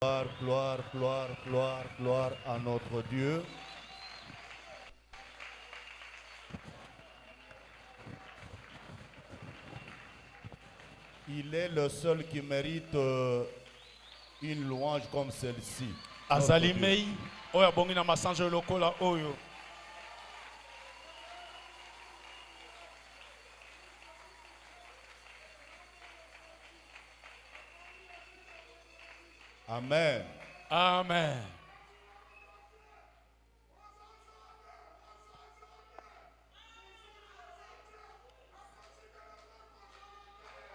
Gloire, gloire, gloire, gloire, gloire à notre Dieu. Il est le seul qui mérite une louange comme celle-ci. Azalimei, oya bongi na masanjo lokola oyo. Amen. Amen.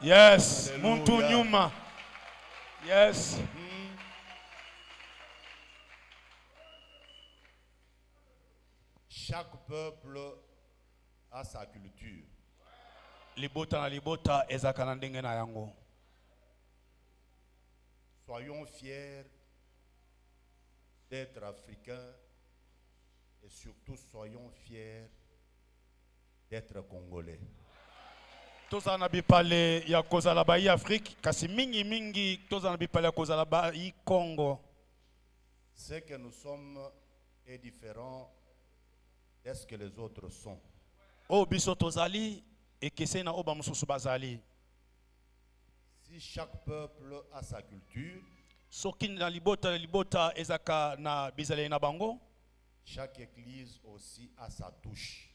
Yes, Alléluia. muntu nyuma. Yes. Chaque peuple a sa culture. Libota na libota ezaka na ndenge na yango. Soyons fiers d'être africains et surtout soyons fiers d'être congolais. Toza na bipale ya kozala ba yi Afrique kasi mingi toza na bipale ya kozala ba yi Congo. Ce que nous sommes est différent de ce que les autres sont. O biso tozali ekese na oba mususu bazali. Si chaque peuple a sa culture, Soki na libota ezaka na bizale na bango. chaque église aussi a sa touche.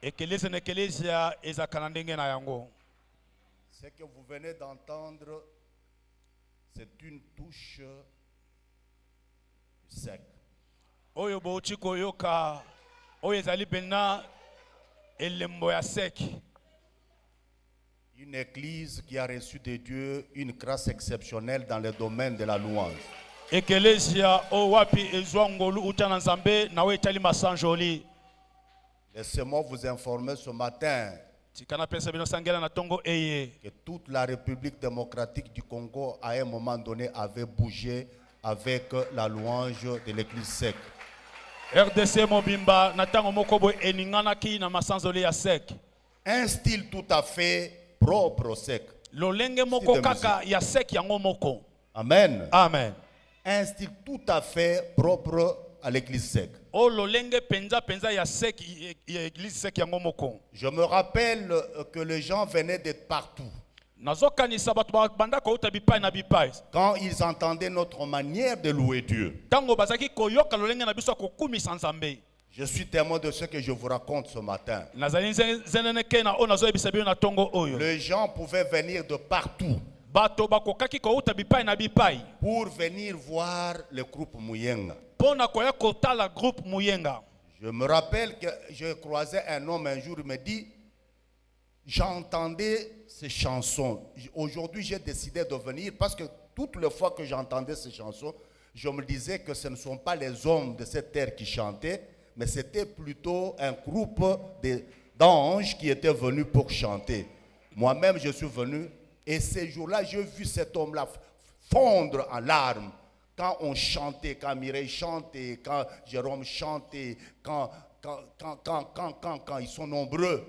Ekeleze na ekelezia ezaka na ndenge na yango. Ce que vous venez d'entendre, c'est une touche sec. Oyo bouchi koyoka oyo ezali bena elembo ya sek. Une église qui a reçu de Dieu une grâce exceptionnelle dans le domaine de la louange. Ekelezia o wapi ezwangolu utana nzambe na we etali masanjoli. Laissez-moi vous informer ce matin Tikana pesa bino sangela na tongo eye. que toute la République démocratique du Congo, à un moment donné, avait bougé avec la louange de l'église sec. RDC mobimba na tango moko boy eningana ki na masanzoli ya sek. Un style tout à fait propre au sec. Lolenge moko kaka ya sek yango moko. Amen. Amen. Un style tout à fait propre à l'église sec. O lolenge penza ya sek ya église sek yango moko. Je me rappelle que les gens venaient de partout. Nazokanisa bato banda ko uta bipai na bipai. Quand ils entendaient notre manière de louer Dieu. Tango bazaki koyoka lolenge na biso kokumisa nzambe. Je suis témoin de ce que je vous raconte ce matin. Nazali zenene ke na onazo ebisa bino na tongo oyo. Les gens pouvaient venir de partout Bato bakokaki ko uta bipai na bipai. pour venir voir le groupe Muyenga. Pona koya kotala groupe Muyenga. Je me rappelle que je croisais un homme un jour, il me dit, j'entendais ces chansons. Aujourd'hui, j'ai décidé de venir parce que toutes les fois que j'entendais ces chansons, je me disais que ce ne sont pas les hommes de cette terre qui chantaient, mais c'était plutôt un groupe d'anges qui étaient venus pour chanter. Moi-même, je suis venu et ces jours-là, j'ai vu cet homme-là fondre en larmes. Quand on chantait, quand Mireille chantait, quand Jérôme chantait, quand ils sont nombreux,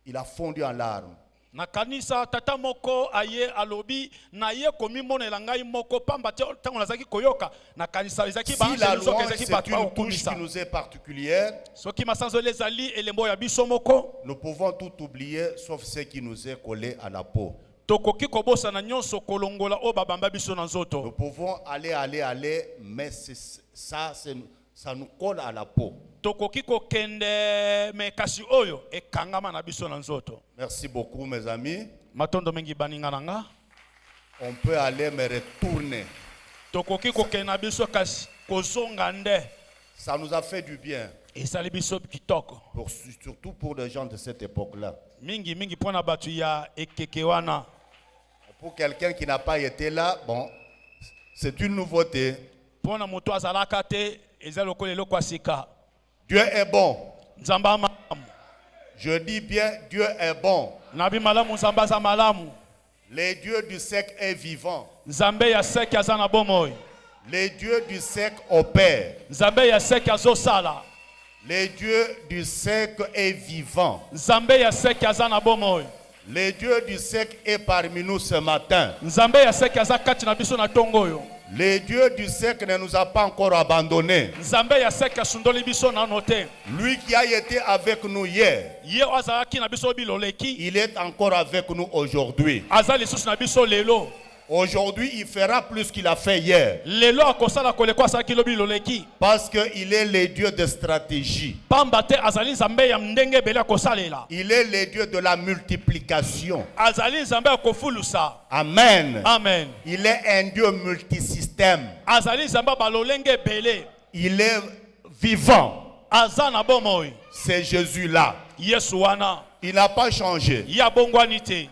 il a fondu en larmes. Na kanisa tata moko aye alobi na ye komi monela ngai moko pamba tango nazaki koyoka na kanisa ezaki ba Si la louange, ezaki c'est bato une touche okumisa. qui nous est particulière, Soki masanzoli ezali elembo ya biso moko. nous pouvons tout oublier, sauf ce qui nous est collé à la peau. Tokoki kobosa na nyonso kolongola o babamba biso na Nous nzoto. pouvons aller, mais ça nous colle à la peau. Tokoki kokende me kasi oyo ekangama na biso na nzoto. Merci beaucoup, mes amis. Matondo mengi baninga nanga. On peut aller me retourner. Tokoki kokende na biso kasi kozonga nde. Ça nous a fait du bien, Esali biso kitoko. surtout pour les gens de cette époque-là. Mingi pona batu ya ekeke wana. Pour quelqu'un qui n'a pas été là, bon, c'est une nouveauté. Pona moto azalaka te ezalo kolelo kwa sika. Dieu est bon. Nzamba malamu. Je dis bien, Dieu est bon. Nabi malamu nzamba za malamu. Le Dieu du sec est vivant. Nzambe ya sek azana bomoy. Le Dieu du sec opère. Nzambe ya sek azosala. Le Dieu du sec est vivant. Nzambe ya sek azana bomoy. Le Dieu du sec est parmi nous ce matin. Nzambe ya sek aza kati na biso na tongo yo. Le Dieu du siècle ne nous a pas encore abandonnés. Nzambe ya seke asundoli biso na note. Lui qui a été avec nous hier, Ye azalaki na biso biloleki. il est encore avec nous aujourd'hui. Azali lisusu na biso lelo. Aujourd'hui, il fera plus qu'il a fait hier. Lelo akosala koleko asalaki lobi loleki. Parce qu'il est le Dieu de stratégie. Pamba te azali nzambe ya ndenge bele akosalela. Il est le Dieu de la multiplication. Azali nzambe akofulusa. Amen. Amen. Il est un Dieu multisystème. Azali nzambe balolenge bele. Il est vivant. Azana bomoi. C'est Jésus-là. Yesu wana. Il n'a pas changé. Ya bongwani te.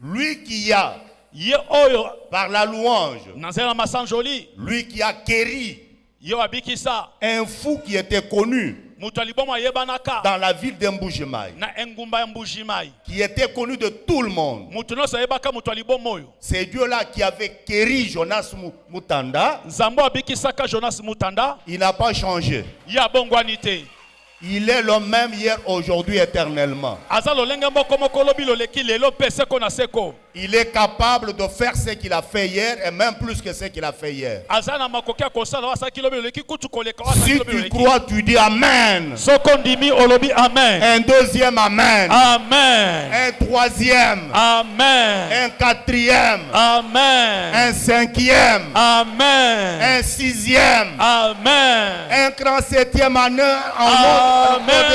Lui qui a, Ye oyo par la louange, nanzela masanjoli. lui qui a guéri Ye wabikisa. un fou qui était connu Mutu aliboma yebanaka. dans la ville d'Mbujimai, Na engumba ya Mbujimai. qui était connu de tout le monde. Mutu noso yebaka mutu alibomoyo. C'est Dieu-là qui avait guéri Jonas Mutanda. Nzambo abikisaka Jonas Mutanda. Il n'a pas changé. Ya bongwani te. Il est le même hier, aujourd'hui, éternellement. Azalo lenge moko moko lobi loleki lelo pese ko na seko. Il est capable de faire ce qu'il a fait hier et même plus que ce qu'il a fait hier. Azana makokia kosala wasaki lobi loleki kutu koleka Si wasaki lobi tu loleki. crois, tu dis Amen. Soko ndimi olobi amen. Un deuxième Amen. Amen. Un troisième. Amen. Un quatrième. Amen. Un cinquième. Amen. Un sixième. Amen. Un grand septième en nom de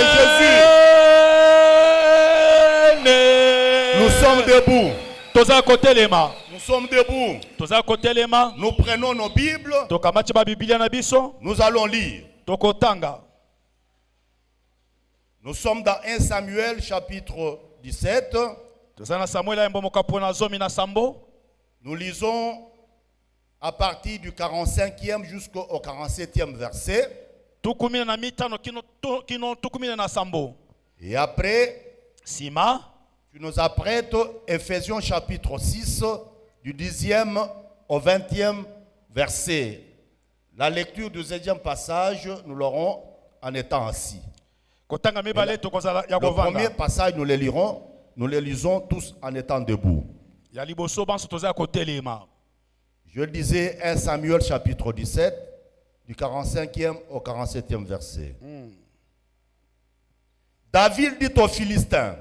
Jésus. Nous sommes debout. Toza kotelema. Nous sommes debout. Toza kotelema. Nous prenons nos Bibles. Tokamati ba Biblia na biso. Nous allons lire. Tokotanga. Nous sommes dans 1 Samuel chapitre 17. Toza na Samuel ya mbomoka pona zomi na sambo. Nous lisons à partir du 45e jusqu'au 47e verset. Tukumina na mitano kino tukumina na sambo. Et après, Sima. tu nous apprêtes Ephésiens chapitre 6, du 10e au 20e verset. La lecture du 2e passage, nous l'aurons en étant assis. Kotanga mibale tokozala ya Le premier kovanda. passage, nous le lisons tous en étant debout. Ya liboso banso toza kotelema. Je disais 1 Samuel chapitre 17, du 45e au 47e verset. David dit aux Philistins,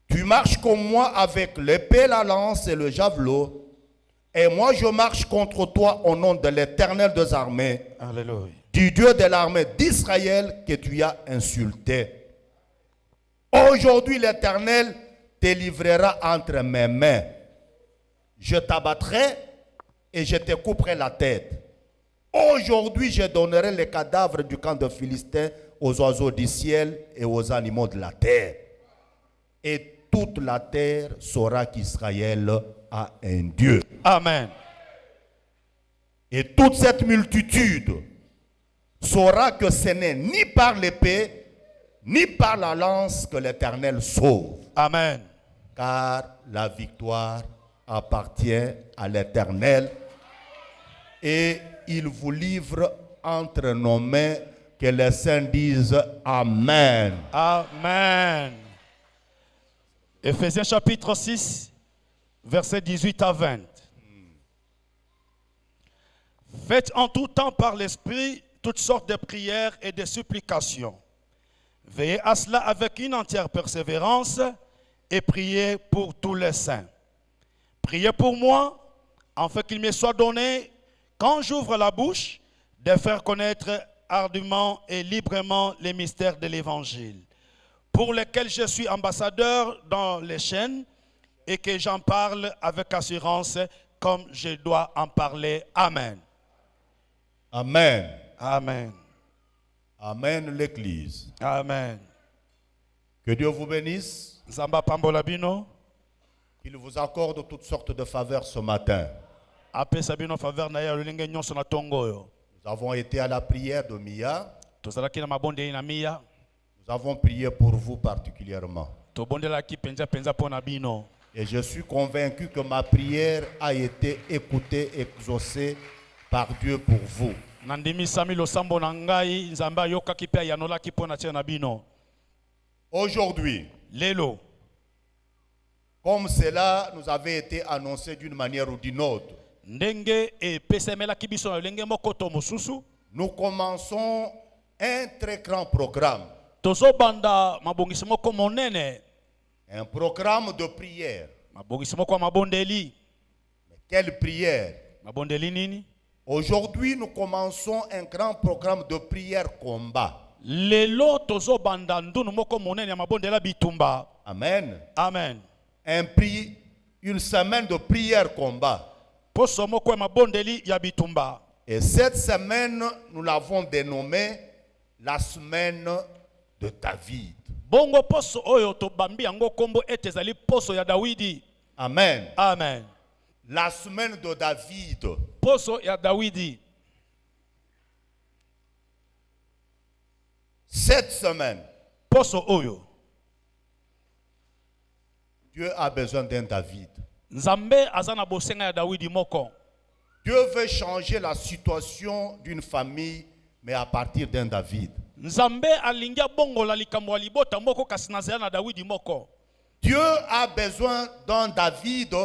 tu marches comme moi avec l'épée, la lance et le javelot, et moi je marche contre toi au nom de l'Éternel des armées, Alléluia. du Dieu de l'armée d'Israël que tu as insulté. Aujourd'hui l'Éternel te livrera entre mes mains. Je t'abattrai et je te couperai la tête. Aujourd'hui, je donnerai les cadavres du camp de Philistins aux oiseaux du ciel et aux animaux de la terre. Et toute la terre saura qu'Israël a un Dieu. Amen. Et toute cette multitude saura que ce n'est ni par l'épée, ni par la lance que l'Éternel sauve. Amen. Car la victoire appartient à l'Éternel. Et il vous livre entre nos mains. Que les saints disent Amen. Amen. Ephésiens chapitre 6, versets 18 à 20. Faites en tout temps par l'Esprit toutes sortes de prières et de supplications. Veillez à cela avec une entière persévérance et priez pour tous les saints. Priez pour moi, afin qu'il me soit donné, quand j'ouvre la bouche, de faire connaître ardument et librement les mystères de l'Évangile, pour lesquels je suis ambassadeur dans les chaînes et que j'en parle avec assurance comme je dois en parler. Amen. Amen. Amen. Amen, l'Église. Amen. Que Dieu vous bénisse. Zamba pambola bino. Qu'il vous accorde toutes sortes de faveurs ce matin. Apesa bino faveur na ya lolenge nyonso na tongo yo. Nous avons été à la prière de Mia. Tozalaki na mabonde na Mia. Nous avons prié pour vous particulièrement. Tobondelaki penza penza pona bino. Et je suis convaincu que ma prière a été écoutée, exaucée par Dieu pour vous. Nandimi sami lo sambo na ngai nzamba yokaki pe yanolaki pona tia na bino. Aujourd'hui, Lelo. comme cela nous avait été annoncé d'une manière ou d'une autre, ndenge epesemelaki biso na lolenge moko to mosusu, nous commençons un très grand programme. tozobanda mabongisi moko monene, Un programme de prière. mabongisi moko ya mabondeli. Quelle prière? Mabondeli nini? Aujourd'hui, nous commençons un grand programme de prière combat. Lelo tozobanda ndunu moko monene ya mabondela bitumba. Amen. Amen. Une semaine de prière combat. Poso moko ya mabondeli ya bitumba. Et cette semaine, nous l'avons dénommée la semaine de David. Bongo poso oyo to bambi yango kombo etezali poso ya Dawidi. Amen. Amen. La semaine de David. Poso ya Dawidi. Cette semaine, Poso oyo. Dieu a besoin d'un David. Nzambe azana bosenga ya Dawidi moko. Dieu veut changer la situation d'une famille, mais à partir d'un David. Nzambe alingia bongo la likambo ya libota moko kasi na zela na Dawidi moko. Dieu a besoin d'un David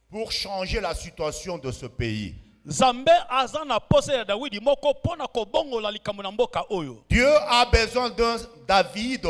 pour changer la situation de ce pays. Nzambe azana pose ya Dawidi moko pona ko bongo la likambo na mboka oyo. Dieu a besoin d'un David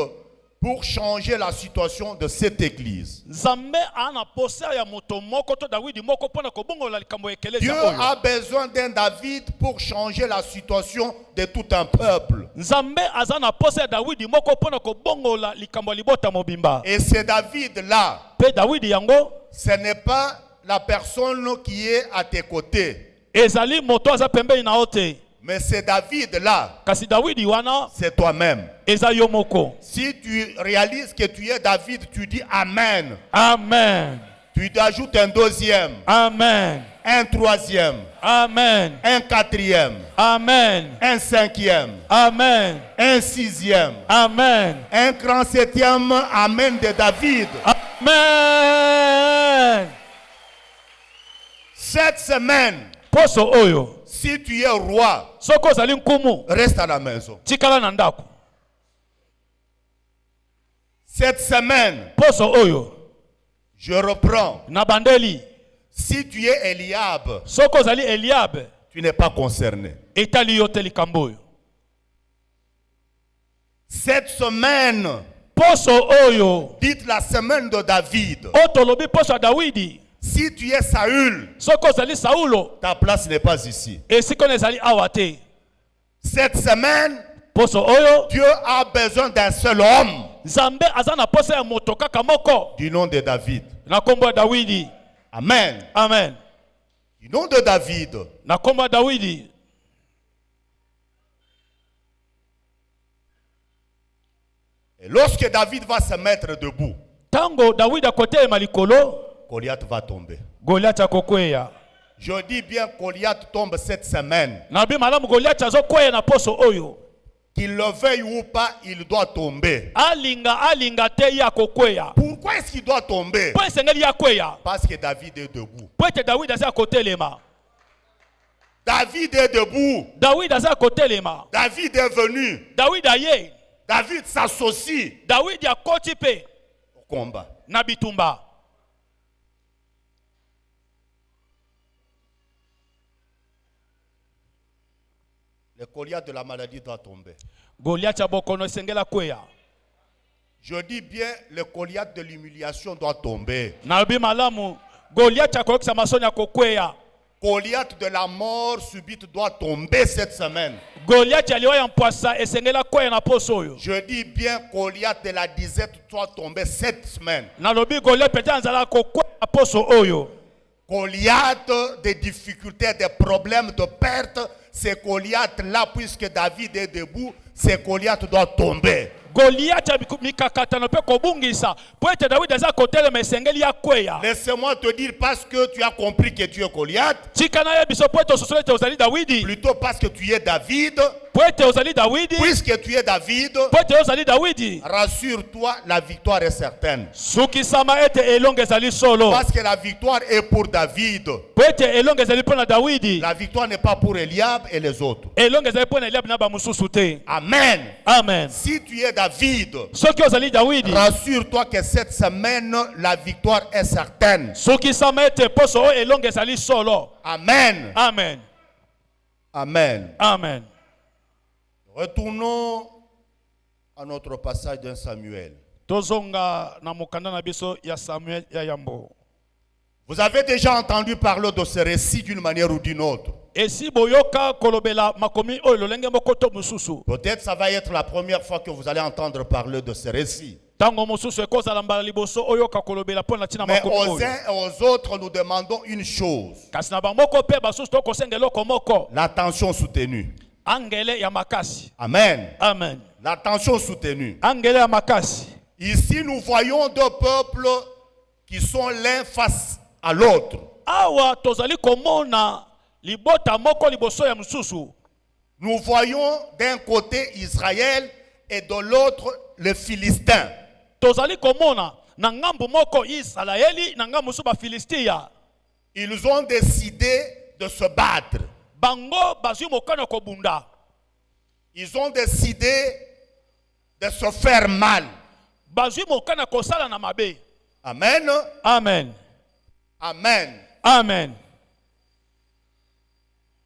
pour changer la situation de cette église. Nzambe ana pose ya moto moko to Dawidi moko pona ko bongo la likambo ya ekeleza Dieu oyo. a besoin d'un David pour changer la situation de tout un peuple. Nzambe azana pose ya Dawidi moko pona ko bongo la likambo ya libota mobimba. Et c'est David-là, Pe Dawidi yango ce n'est pas la personne qui est à tes côtés, ezali moto aza pembeni na ote. mais c'est David-là, Kasi Dawidi wana c'est toi-même. eza yo moko. Si tu réalises que tu es David, tu dis Amen. Amen. Tu ajoutes un deuxième, Amen. un troisième, Amen. un quatrième, Amen. un cinquième, Amen. un sixième, Amen. un grand septième Amen de David. Amen. Cette semaine, Poso oyo. si tu es roi, Soko ozali nkumu. reste à la maison. Tikala na ndako. Cette semaine, Poso oyo. je reprends. Na bandeli. Si tu es Eliab, Soko ozali Eliab. tu n'es pas concerné. Etali yo te likambo oyo. Cette semaine, Poso oyo. dites la semaine de David. Otolobi poso ya Dawidi. Si tu es Saül, Soko ozali Saulo. ta place n'est pas ici. Esiko ezali awa te. Cette semaine, Poso oyo. Dieu a besoin d'un seul homme Nzambe azana poso ya moto kaka moko. du nom de David. Na kombo ya Dawidi. Amen. Amen. Du nom de David. Na kombo ya Dawidi. Et lorsque David va se mettre debout, Tango Dawidi akotelema likolo. Goliath va tomber. Goliath akokweya. Je dis bien Goliath tombe cette semaine. Nabi malamu Goliath azokweya na poso oyo. Qu'il le veuille ou pas, il doit tomber. Alinga te ya kokweya. Pourquoi est-ce qu'il doit tomber? Po esengeli ya kweya. Parce que David est debout. Po ete Dawidi aza kotelema. David est debout. Dawidi aza kotelema. David est venu. Dawidi aye. David s'associe Dawidi akoti pe au combat. na bitumba. Le Goliath de la maladie doit tomber. Goliath ya bokono esengela kweya. Je dis bien, le Goliath de l'humiliation doit tomber. Nabi malamu Goliath akolekisa masoni ya kokweya. Goliath de la mort subite doit tomber cette semaine. Goliath aliwa ya mpwasa esengela kweya na poso oyo. Je dis bien, Goliath de la disette doit tomber cette semaine. Nalobi Goliath pete anzala kokweya na poso oyo. Goliath des difficultés, des problèmes de perte, c'est Goliath là, puisque David est debout, c'est Goliath doit tomber. Goliath mikakatano pe kobungisa po ete Dawidi aza kotelema esengeli ya kweya. Laisse-moi te dire, parce que tu as compris que tu es Goliath, Tika na ye biso po ete ososoli ete ozali Dawidi. plutôt parce que tu es David, po ete ozali Dawidi, puisque tu es David, po ete ozali Dawidi, rassure-toi, la victoire est certaine. sukisama ete elongo ezali solo, Parce que la victoire est pour David. po ete elongo ezali mpona Dawidi, La victoire n'est pas pour Eliab et les autres. elongo ezali mpona Eliabu na bamosusu te. Amen. Amen. Si tu es David, Soki ozali Dawidi, rassure-toi que cette semaine, la victoire est certaine. sukisama ete poso oyo elongo ezali solo. Amen. Amen. Amen. Amen. Retournons à notre passage d'un Samuel. Tozonga na mokanda na biso ya Samuel ya Yambo. Vous avez déjà entendu parler de ce récit d'une manière ou d'une autre. Esi boyoka kolobela makomi oyo lolenge moko to mususu. Peut-être ça va être la première fois que vous allez entendre parler de ce récit. Tango mususu ekozala mbala liboso oyoka kolobela pona tina Mais makomi aux oyo. uns et aux autres, nous demandons une chose. Kasi na bamoko pe basusu to kosenga eloko moko. L'attention soutenue. Angele ya makasi. Amen. Amen. L'attention soutenue. Angele ya makasi. Ici, nous voyons deux peuples qui sont l'un face à l'autre. Awa tozali komona libota moko liboso ya mususu. Nous voyons d'un côté Israël et de l'autre les Philistins. Tozali komona na ngambu moko Israeli na ngambu musu ba Filistia. Ils ont décidé de se battre. Bango bazui mokana kobunda. Ils ont décidé de se faire mal. Bazui mokana kosala na mabe. Amen. Amen. Amen. Amen.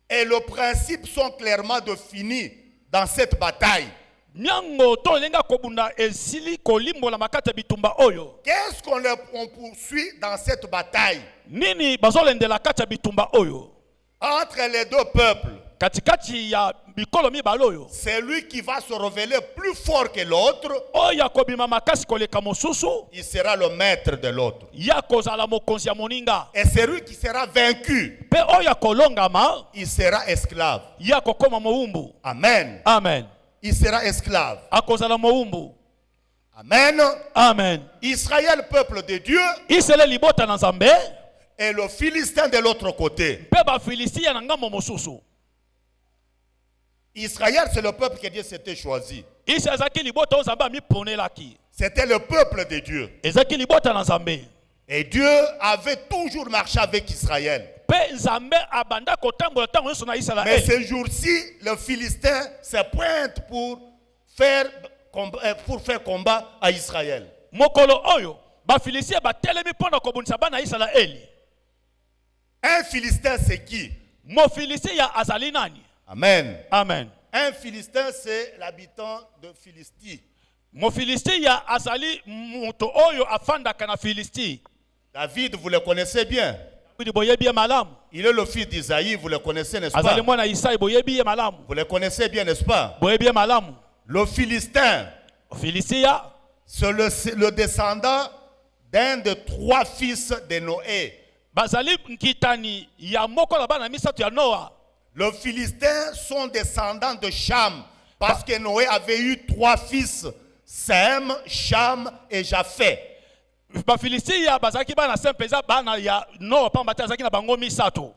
Et le principe sont clairement définis dans cette bataille. Nyango to lenga kobunda esili kolimbola makata bitumba oyo. Qu'est-ce qu'on poursuit dans cette bataille? Nini bazolendela kata bitumba oyo. Entre les deux peuples, Katikati ya bikolo mibalo oyo. c'est lui qui va se révéler plus fort que l'autre. Oya kobima makasi koleka mosusu. Il sera le maître de l'autre. Ya kozala mokonzi ya moninga. Et celui qui sera vaincu, Pe oya kolongama. il sera esclave. Ya kokoma moumbu. Amen. Amen. Il sera esclave. Akozala moumbu. Amen. Amen. Israël, peuple de Dieu, Isele libota na Nzambe. et le Philistin de l'autre côté. Pe ba Filistia na ngambo mosusu. Israël, c'est le peuple que Dieu s'était choisi. Isa ezaki libota ozamba mi ponelaki. C'était le peuple de Dieu. Ezaki libota na Nzambe. Et Dieu avait toujours marché avec Israël. Pe Nzambe abanda kotambola tango nyonso na Mais Israël. ce jour-ci, le Philistin se pointe pour faire combat à Israël. Mokolo oyo ba Filistia batelemi pona kobundisa bana Israeli. Un Philistin, c'est qui? Mo Filistia azali nani? Amen. Amen. Un Philistin, c'est l'habitant de Philistie. Mo Filistia azali moto oyo afandaka na Filistie. David, vous le connaissez bien. Bidi boyebi malamu. Il est le fils d'Isaïe, vous le connaissez, n'est-ce Azali pas? mwana Isai boyebi malamu. Vous le connaissez bien, n'est-ce pas? Boyebi malamu. Le Philistin, Filistia c'est le descendant d'un des 3 fils de Noé. bazali nkitani ya moko na bana misato ya Noa. Les Philistins sont descendants de Cham, parce que Noé avait eu 3 fils, Sem, Cham et Japheth. Ba Filistia bazaki bana sempeza bana ya Noa pamba azaki na bango misato.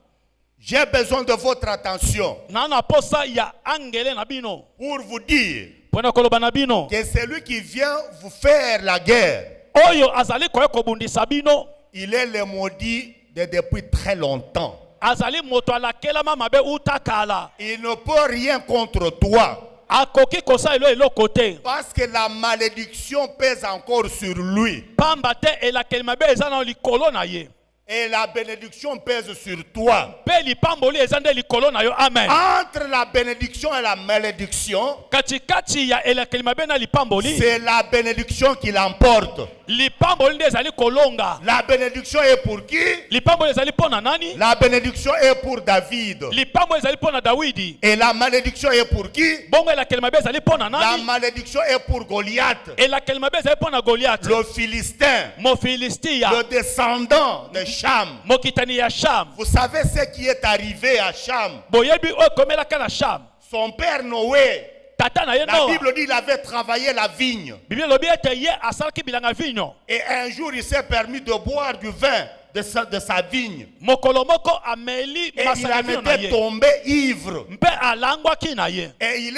J'ai besoin de votre attention Nana posa ya angele na bino. pour vous dire Pona koloba na bino. que celui qui vient vous faire la guerre, Oyo azali koye kobundisa bino. il est le maudit depuis très longtemps. Azali moto alakelama mabe utakala. Il ne peut rien contre toi, Akoki kosa elo kote. parce que la malédiction pèse encore sur lui. Pamba te elakel mabe ezana likolo na ye. Et la bénédiction pèse sur toi. Pe lipamboli ezande likolo na yo. Amen. Entre la bénédiction et la malédiction, Katikati ya elakel mabe na lipamboli. c'est la bénédiction qui l'emporte. Lipamboli nde ezali kolonga. La bénédiction est pour qui? Lipamboli ezali pona nani? La bénédiction est pour David. Lipamboli ezali pona Dawidi. Et la malédiction est pour qui? Bongo elakel mabe ezali pona La nani? malédiction est pour Goliath, Elakel mabe ezali pona Goliath. le Philistin, Mo Filistia. le descendant de Cham. Mokitani ya Sham. Vous savez ce qui est arrivé à Cham? Boyebi o komelaka na Sham. Son père Noé, Tata na ye la Noa. Bible dit qu'il avait travaillé la vigne. Bible lobi ete ye asalaki bilanga vinyo. Et un jour, il s'est permis de boire du vin de sa vigne. mokolo moko ameli Et il masanga en vino na était ye tombé ivre. mpe alangwaki na ye Et il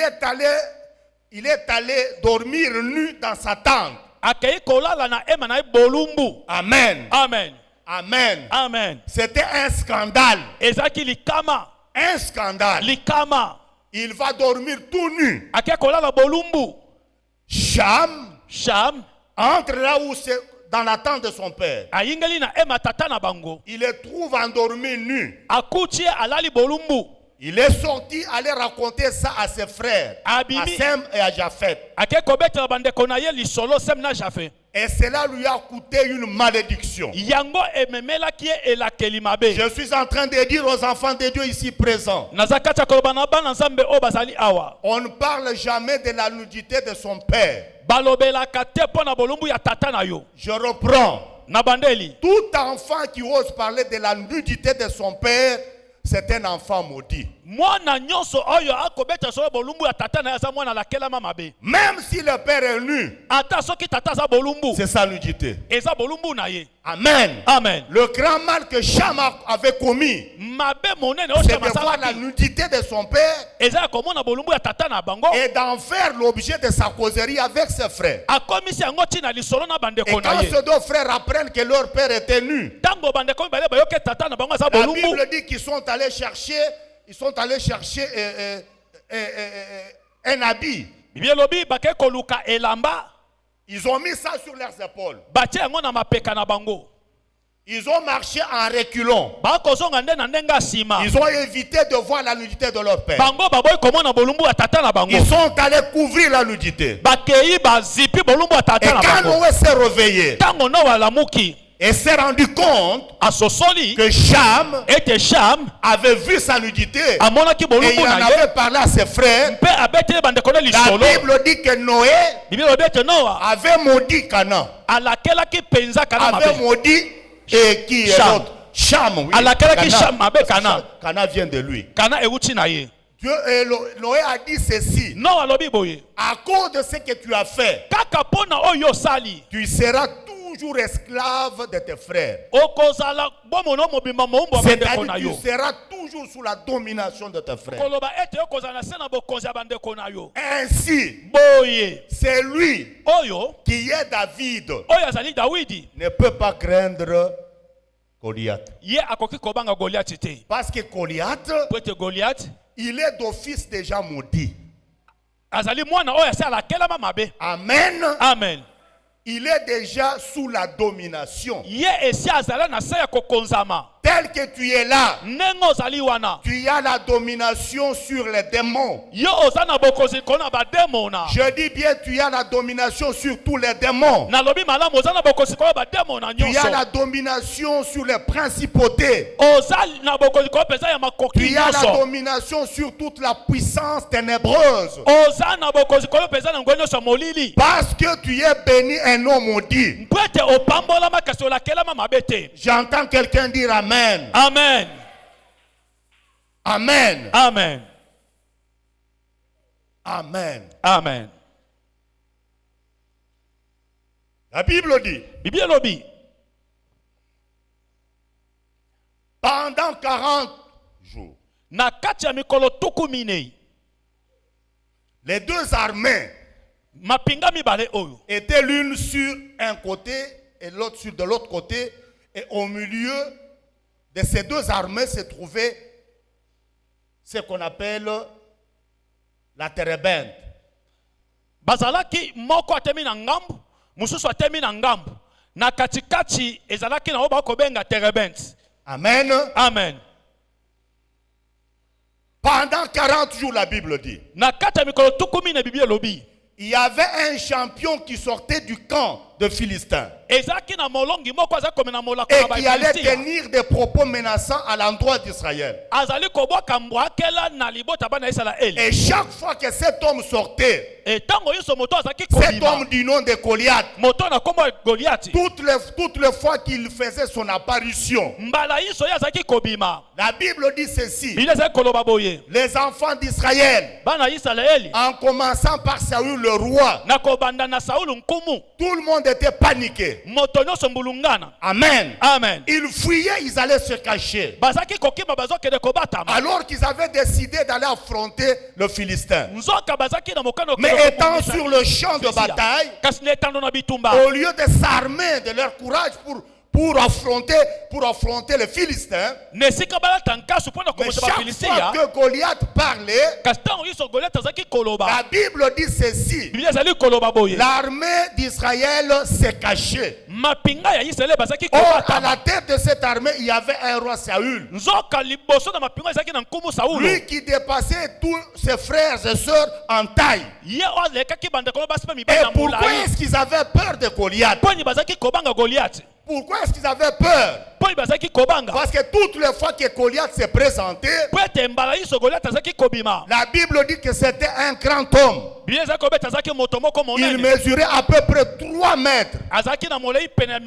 est allé dormir nu dans sa tente. akei kolala na ema na ye bolumbu. Amen. Amen. Amen. Amen. C'était un scandale. Ezaki likama. Un scandale. Likama. Il va dormir tout nu. Akei kolala bolumbu. Cham Cham entre là où c'est dans la tente de son père. ayingeli na ema tata na bango. Il le trouve endormi nu. Akuti alali bolumbu. Il est sorti aller raconter ça à ses frères, Abimi. à Sem et à Japheth. Akei kobetela bandeko na ye lisolo sem na Jafe. Et cela lui a coûté une malédiction. Yango ememelaki ye elakeli mabe. Je suis en train de dire aux enfants de Dieu ici présents, Nazakati koloba na bana nzambe o bazali awa. on ne parle jamais de la nudité de son père. Balobelaka te mpo na bolumbu ya tata na yo. Je reprends. Na bandeli. Tout enfant qui ose parler de la nudité de son père, c'est un enfant maudit. Mwana nyonso oyo akobeta solo bolumbu ya tata na yaza mwana lakelama mabe. Même si le père est nu, Ata soki tata za bolumbu. c'est sa nudité. Eza bolumbu na ye. Amen. Amen. Le grand mal que Cham avait commis, Mabe monene o c'est chama de voir la salaki. nudité de son père Eza komona bolumbu ya tata na bango. et d'en faire l'objet de sa causerie avec ses frères. Akomisi yango tina lisolo na Et bandeko na quand ye. ces deux frères apprennent que leur père était nu, Tango bandeko mibale bayoke tata na bango za la bolumbu. Bible dit qu'ils sont allés chercher un habit. Biblia lobi bake koluka elamba. Ils ont mis ça sur leurs épaules. Batie yango na mapeka na bango. Ils ont marché en reculant. Bakozonga nde na ndenga sima. Ils ont évité de voir la nudité de leur père. Bango baboy komona bolumbu ya tata na bango. Ils sont allés couvrir la nudité. Bakei bazipi bolumbu ya Et tata na quand bango. Noé s'est réveillé Tango Noa lamuki et s'est rendu compte asosoli que Cham ete Cham avait vu sa nudité amonaki et il bolumbu en na ye avait parlé à ses frères, mpe abeteli bandeko na la lisolo. Bible dit que Noé Biblia lobi ete Noa avait maudit Canaan. alakelaki penza kana Avait mabe. maudit et qui est Cham. l'autre? Cham, oui. Alakelaki Canaan. Cham mabe Kana. Canaan vient de lui. Kana euti na ye. Dieu, Noé a dit ceci: Noa lobi boye. à cause de ce que tu as fait, Kaka pona oyo sali. tu seras toujours esclave de tes frères. Okozala bomono mobimba moumbo ya bandeko na C'est-à-dire yo. tu seras toujours sous la domination de tes frères. Koloba ete okozala na se na bokonzi ya bandeko na yo. Ainsi, Boye. c'est lui Oyo qui est David oyo azali Dawidi. ne peut pas craindre Goliath. Ye akoki kobanga Goliath te. Parce que Goliath, Po ete Goliath il est d'office déjà maudit. azali mwana oyo asi alakelama mabe. Amen. Amen. Il est déjà sous la domination. Ye esi azala na se ya kokonzama. Tel que tu es là, Ndenge ozali wana. tu as la domination sur les démons. Yo oza na bokonzi kona bademona. Je dis bien, tu as la domination sur tous les démons. Nalobi malamu oza na bokonzi kona bademona Tu as nyonso. la domination sur les principautés. Oza na bokonzi kona peza ya makoki Tu as la nyonso. domination sur toute la puissance ténébreuse. Oza na bokonzi kona peza na ngwe nyonso ya molili. Parce que tu es béni un homme maudit. Mpo ete opambolama kasi olakelama mabe te. J'entends quelqu'un dire Amen. Amen. Amen. Amen. Amen. Amen. La Bible dit, Biblia lobi pendant 40 jours, na kati ya mikolo tuku minei les deux armées mapinga mibale oyo étaient l'une sur un côté et l'autre sur de l'autre côté. Et au milieu de ces deux armées se trouvait ce qu'on appelle la térébinthe. bazalaki moko atemi na ngambu mususu atemi na ngambu na katikati ezalaki na oyo bakobenga terebent. Amen. Amen. Pendant 40 jours, la Bible dit, Na kati ya mikolo tuku mine Biblia lobi il y avait un champion qui sortait du camp de Philistins ezalaki na molongi moko aza komi na molako et na qui allait bafilistia tenir des propos menaçants à l'endroit d'Israël. azali kobwaka mbwakela na libota bana ya Israeli. Et chaque fois que cet homme sortait, Etango nyonso moto azalaki cet kobima homme du nom de Goliath, moto na kombo ya Goliati, toutes les fois qu'il faisait son apparition, mbala nyonso ye azalaki kobima. la Bible dit ceci: Biblia ezali koloba boye les enfants d'Israël, bana ya Israeli en commençant par Saül le roi, na kobanda na Saulu nkumu tout le monde était paniqué. moto nyonso mbulungana. Amen. Amen. Ils fuyaient, ils allaient se cacher. Bazaki kokima bazokende kobatama. Alors qu'ils avaient décidé d'aller affronter le Philistin. Nzoka bazaki na mokano Mais étant sur le champ de bataille, kasi netando na bitumba. au lieu de s'armer de leur courage pour affronter les Philistins, Nesika balata nkasu pona mais komota ba chaque fois Philistia. que Goliath parlait, Kasi tango yiso Goliath azaki koloba. la Bible dit ceci: Biblia ezali koloba boye. l'armée d'Israël s'est cachée. Mapinga ya Israël bazaki Or, à kobatama. la tête de cette armée, il y avait un roi Saül. Nzoka liboso na mapinga ezaki na nkumu Saulo. Lui qui dépassait tous ses frères et sœurs en taille. Ye olekaki bandeko basi pe Et mibali na pourquoi mulai. est-ce qu'ils avaient peur de Goliath? Poni bazaki kobanga Goliath. Pourquoi est-ce qu'ils avaient peur? Poni bazaki kobanga. Parce que toutes les fois que Goliath s'est présenté, Pwete mbala yiso Goliath azaki kobima. la Bible dit que c'était un grand homme. Biblia ezaki kobeta azaki moto moko Il monene. mesurait à peu près 3 mètres. Azaki na molei pene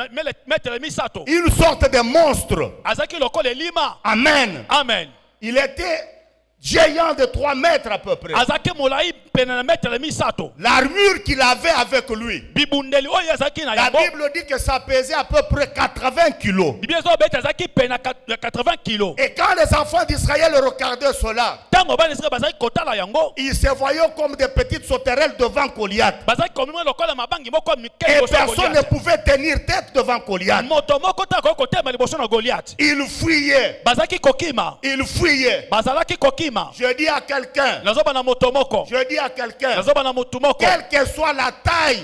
metele misato. Une sorte de monstre. Azaki lokola elima. Amen. Amen. Il était géant de 3 mètres à peu près. Azaki molai pene na metele misato. L'armure qu'il avait avec lui, Bibundeli oyo azaki na la yango. Bible dit que ça pesait à peu près 80 kilos. Biblia ezobeta azaki pene na 80 kilos. Et quand les enfants d'Israël regardaient cela, Tango bana Israël bazaki kotala yango. ils se voyaient comme des petites sauterelles devant Goliath. Bazaki komima lokola mabangi moko mike Et liboso ya personne ne Goliath. pouvait tenir tête devant Goliath. Moto moko ta ko kotema liboso na Goliath. Il fuyait. Bazaki kokima. Il fuyait. Bazalaki kokima. Je dis à quelqu'un, Nazoba na moto moko. je dis à quelqu'un, Nazoba na motu moko. quelle que soit la taille,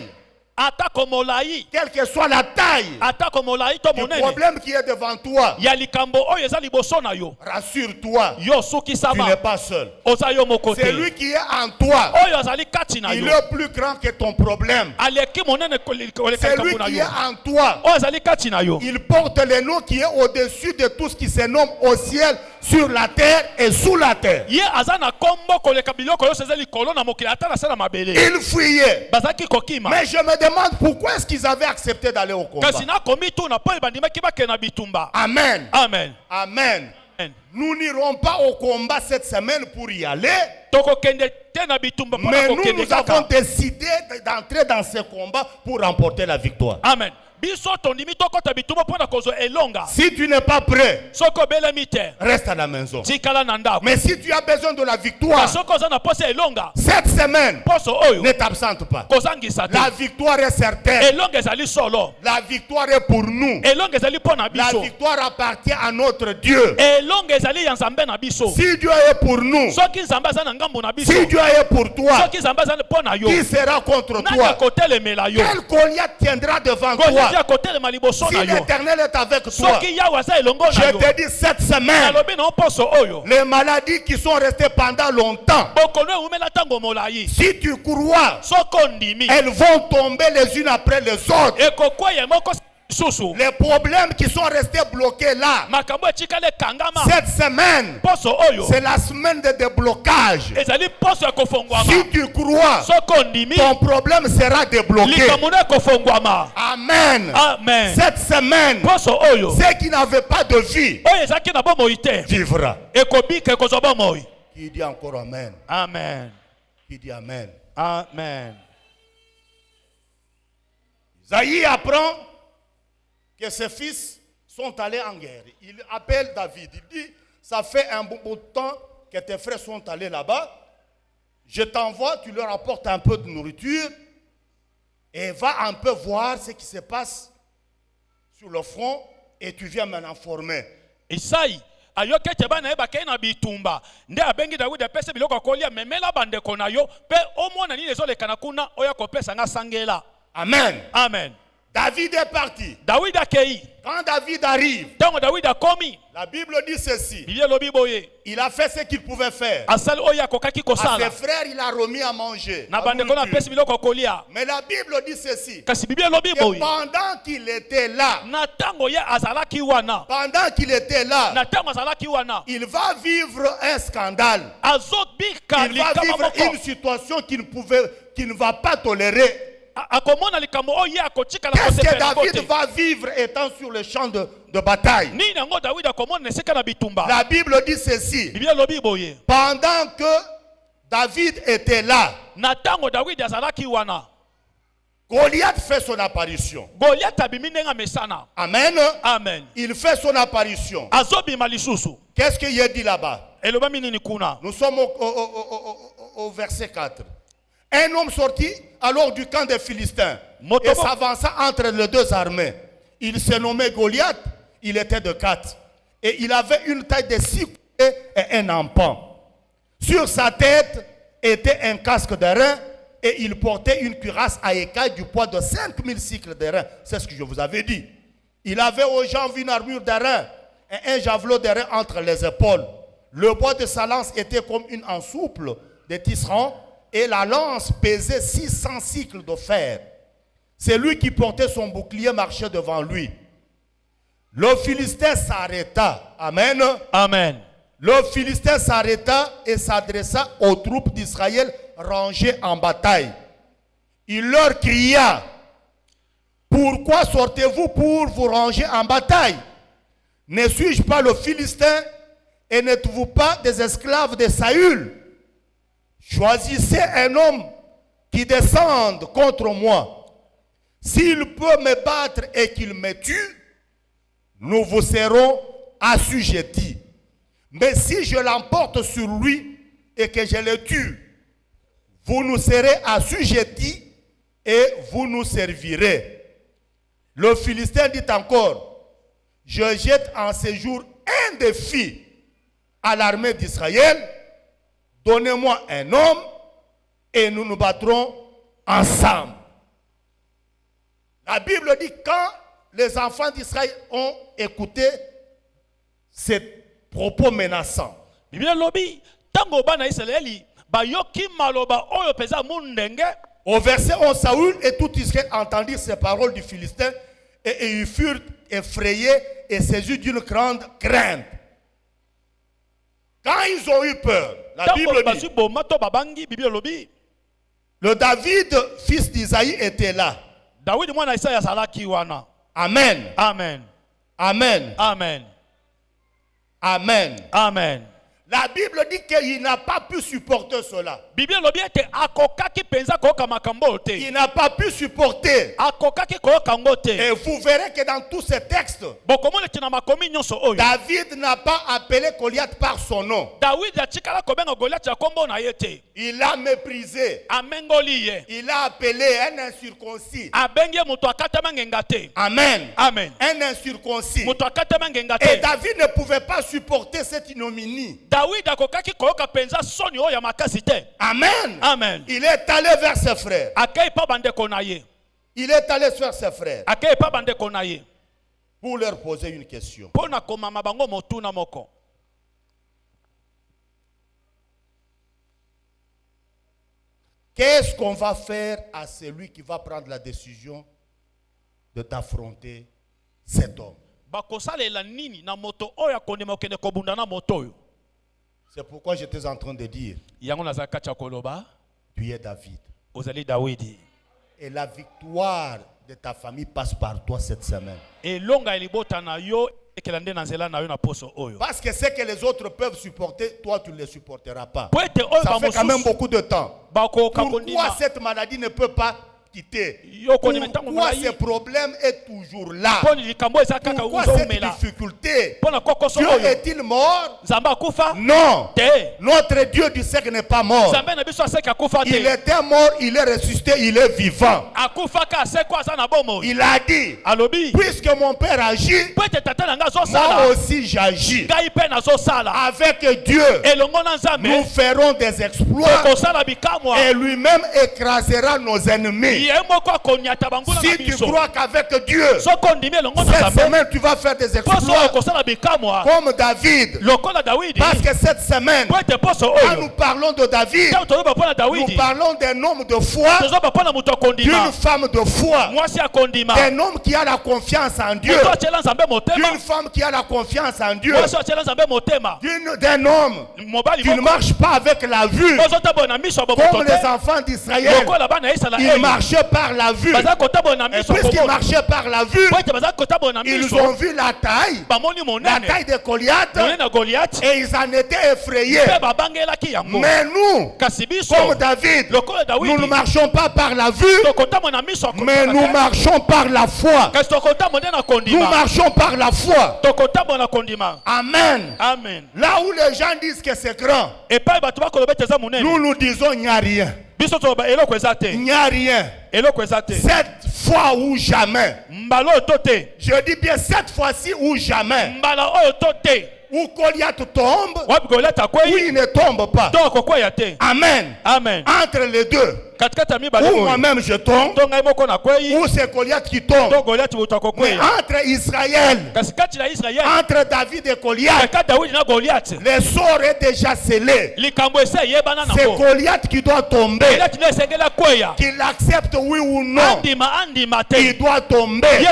Atako molai. quelle que soit la taille Atako molai to du monene. problème qui est devant toi, Ya likambo oyo eza liboso na yo. rassure-toi, Yo suki tu sama. n'es pas seul. Oza yo moko te. C'est lui qui est en toi. Oyo azali kati na Il yo. est plus grand que ton problème. Aleki monene koleka C'est lui likambo na qui yo. est en toi. Oyo azali kati na yo. Il porte le nom qui est au-dessus de tout ce qui se nomme au ciel, sur la terre et sous la terre. Ye aza na kombo koleka biloko yo sezeli kolo na mokili ata na sala mabele. Il fuyait. Bazaki kokima. Mais je me demande pourquoi est-ce qu'ils avaient accepté d'aller au combat. Kasi na komi tu na po bandimaki bakende na bitumba. Amen. Amen. Amen. Amen. Nous n'irons pas au combat cette semaine pour y aller, Tokokende te na bitumba mpona mais nous, kokende nous avons kaka. décidé d'entrer dans ce combat pour remporter la victoire. Amen. Biso tondimi tokota bitumba mpona kozwa elonga. Si tu n'es pas prêt, Soko belemi te. reste à la maison. Tikala na ndako. Mais si tu as besoin de la victoire, Soko oza na posa elonga. cette semaine, Poso oyo. ne t'absente pas. Kozangisa te. La victoire est certaine. Elonga ezali solo. La victoire est pour nous. Elonga ezali mpona La biso. victoire appartient à notre Dieu. Elonga ezali ya nzambe na biso. Si Dieu est pour nous, Soki nzambe aza na ngambo na biso. si Dieu est pour toi, Soki nzambe aza mpona yo. qui sera contre Nani toi? akotelemela yo. Quel Goliath tiendra devant Goliath toi? akotelema liboso Si na yo. l'Éternel est avec toi, Soki yawe aza elongo na je yo. te dis cette semaine, Alobi na poso oyo. les maladies qui sont restées pendant longtemps, Bokono ewumela tango molai. si tu crois, Soko ndimi. elles vont tomber les unes après les autres. Ekokweye moko susu. Les problèmes qui sont restés bloqués là, Makambo etikale kangama. cette semaine, Poso oyo. c'est la semaine de déblocage. Ezali poso ya kofongwama. Si tu crois, Soko ndimi. ton problème sera débloqué. Likambo na kofongwama. Amen. Amen. Cette semaine, Poso oyo. ceux qui n'avaient pas de vie Oyo ezaki na bomoi te. vivra. Ekobika ekozwa bomoi. Qui dit encore Amen? Amen. Qui dit Amen? Amen. Isaïe apprend que ses fils sont allés en guerre. Il appelle David. Il dit, ça fait un bon bout de temps que tes frères sont allés là-bas. Je t'envoie, tu leur apportes un peu de nourriture et va un peu voir ce qui se passe sur le front et tu viens m'en informer. Isai ayoke te bana ebakei na bitumba nde abengi Dawidi apese biloko akolia memela bandeko na yo pe omona nini ezolekana kuna oya kopesa nga sangela. Amen. Amen. David est parti. Dawidi akei. Quand David arrive, Tango Dawidi akomi. la Bible dit ceci. Biblia lobi boye. Il a fait ce qu'il pouvait faire. Asali oya kokaki À ses kosala. frères, il a remis à manger. Na la bandeko na nourriture. pesi biloko akolia. Mais la Bible dit ceci. Kasi Biblia lobi Que boye. pendant qu'il était là, Na tango ya azalaki wana. pendant qu'il était là, Na tango azalaki wana. il va vivre un scandale. Azobika Il va likama vivre moko. une situation qu'il ne va pas tolérer. Akomona likambo oyo akotika la Qu'est-ce que kosepela David kote. va vivre étant sur le champ de bataille? Nini yango Dawidi akomona nesika na bitumba. La Bible dit ceci. Biblia lobi boye. Pendant que David était là, Na tango Dawidi azalaki wana. Goliath fait son apparition. Goliath abimi ndenga mesana. Amen. Amen. Il fait son apparition. Azobima lisusu. Qu'est-ce qu'il y a dit là-bas? Eloba minini kuna. Nous sommes au verset 4. Un homme sortit alors du camp des Philistins et s'avança entre les deux armées. Il se nommait Goliath, il était de 4. Et il avait une taille de 6 coudées et un empan. Sur sa tête était un casque d'airain et il portait une cuirasse à écailles du poids de 5000 cycles d'airain. C'est ce que je vous avais dit. Il avait aux jambes une armure d'airain et un javelot d'airain entre les épaules. Le bois de sa lance était comme une ensouple de tisserand et la lance pesait 600 cycles de fer. C'est lui qui portait son bouclier marchait devant lui. Le Philistin s'arrêta. Amen. Amen. Le Philistin s'arrêta et s'adressa aux troupes d'Israël rangées en bataille. Il leur cria: pourquoi sortez-vous pour vous ranger en bataille? Ne suis-je pas le Philistin et n'êtes-vous pas des esclaves de Saül? Choisissez un homme qui descende contre moi. S'il peut me battre et qu'il me tue, nous vous serons assujettis. Mais si je l'emporte sur lui et que je le tue, vous nous serez assujettis et vous nous servirez. Le Philistin dit encore: je jette en ce jour un défi à l'armée d'Israël. Donnez-moi un homme et nous nous battrons ensemble. La Bible dit quand les enfants d'Israël ont écouté ces propos menaçants. Au verset 11, Saül et tout Israël entendirent ces paroles du Philistin et ils furent effrayés et saisis d'une grande crainte. Quand ils ont eu peur, la Bible dit, le David, fils d'Isaïe, était là. Amen. Amen. Amen. Amen. Amen. Amen. La Bible dit qu'il n'a pas pu supporter cela. Il n'a pas pu supporter. Et vous verrez que dans tous ces textes, David n'a pas appelé Goliath par son nom. Il l'a méprisé. Il a appelé un incirconcis. Amen. Amen. Un incirconcis. Et David ne pouvait pas supporter cette ignominie. Amen. Amen. Il est allé vers ses frères. Il est allé vers ses frères pour leur poser une question. Qu'est-ce qu'on va faire à celui qui va prendre la décision de t'affronter cet homme? C'est pourquoi j'étais en train de dire, tu es David. Et la victoire de ta famille passe par toi cette semaine. Parce que ce que les autres peuvent supporter, toi tu ne les supporteras pas. Ça fait quand même beaucoup de temps. Pourquoi cette maladie ne peut pas quitter? Pourquoi ce problème est toujours là? Pourquoi cette difficulté? Dieu est-il mort? Non. Notre Dieu du siècle n'est pas mort. Il était mort, il est ressuscité, il est vivant. Il a dit, puisque mon Père agit, moi aussi j'agis. Avec Dieu, nous ferons des exploits et lui-même écrasera nos ennemis. Si tu crois qu'avec Dieu, cette semaine tu vas faire des exploits comme David. Parce que cette semaine, quand nous parlons de David, nous parlons d'un homme de foi, d'une femme de foi, d'un homme qui a la confiance en Dieu, d'une femme qui a la confiance en Dieu, d'un homme qui ne marche pas avec la vue, comme les enfants d'Israël. Il marche marchaient par la vue. Et puisqu'ils marchaient par la vue, ils ont vu la taille de Goliath, et ils en étaient effrayés. Mais nous, comme David, nous ne marchons pas par la vue, mais nous marchons par la foi. Nous marchons par la foi. Amen. Amen. Là où les gens disent que c'est grand, nous disons il n'y a rien. Il n'y a rien. Cette fois ou jamais. Je dis bien cette fois-ci ou jamais. Où Goliath tombe, ou il ne tombe pas. Amen. Amen. Entre les deux, ou moi-même je tombe, ou c'est Goliath qui tombe. Mais entre Israël, entre David et Goliath, les sorts est déjà scellé. C'est Goliath qui doit tomber. Qu'il accepte oui ou non, il doit tomber.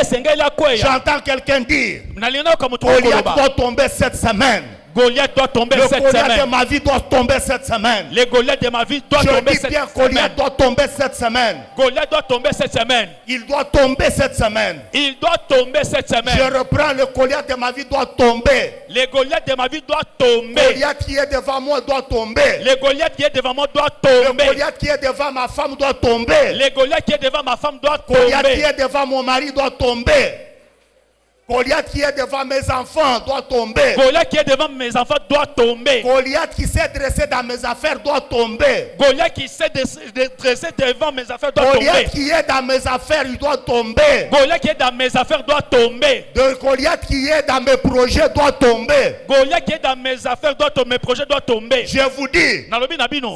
J'entends quelqu'un dire, Goliath doit tomber cette semaine. Goliath doit tomber cette semaine. Le Goliath de ma vie doit tomber cette semaine. Le Goliath de ma vie doit tomber cette semaine. Goliath doit tomber cette semaine. Goliath doit tomber cette semaine. Il doit tomber cette semaine. Il doit tomber cette semaine. Je reprends, le Goliath de ma vie doit tomber. Le Goliath de ma vie doit tomber. Goliath qui est devant moi doit tomber. Le Goliath qui est devant moi doit tomber. Le Goliath qui est devant ma femme doit tomber. Le Goliath qui est devant ma femme doit tomber. Goliath qui est devant mon mari doit tomber. Goliath qui est devant mes enfants doit tomber. Goliath qui est devant mes enfants doit tomber. Goliath qui s'est dressé dans mes affaires doit tomber. Goliath qui s'est dressé devant mes affaires doit tomber. Goliath qui est dans mes affaires, il doit tomber. Goliath qui est dans mes affaires doit tomber. Goliath qui est dans mes projets doit tomber. Goliath qui est dans mes affaires doit tomber. Mes projets doivent tomber. Je vous dis,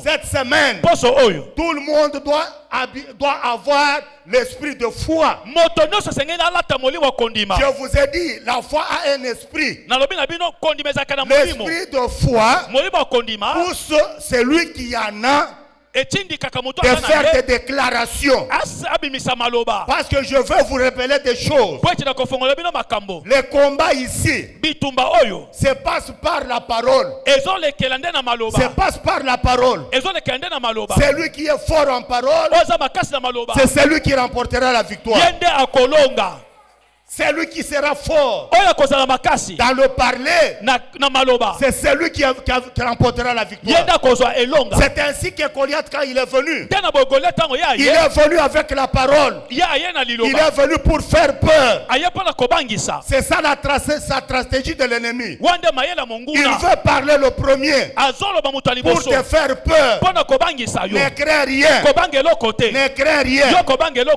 cette semaine, tout le monde doit avoir l'esprit de foi. Je vous ai dit, la foi a un esprit. L'esprit de foi pousse celui qui en a de faire des déclarations. Parce que je veux vous révéler des choses. Les combats ici se passent par la parole. Se passe par la parole. Celui qui est fort en parole, c'est celui qui remportera la victoire. C'est lui qui sera fort dans le parler. C'est celui qui remportera la victoire. C'est ainsi que Goliath, quand il est venu, il est venu avec la parole. Il est venu pour faire peur. C'est ça sa stratégie de l'ennemi. Il veut parler le premier pour te faire peur. Ne crains rien. Ne crains rien.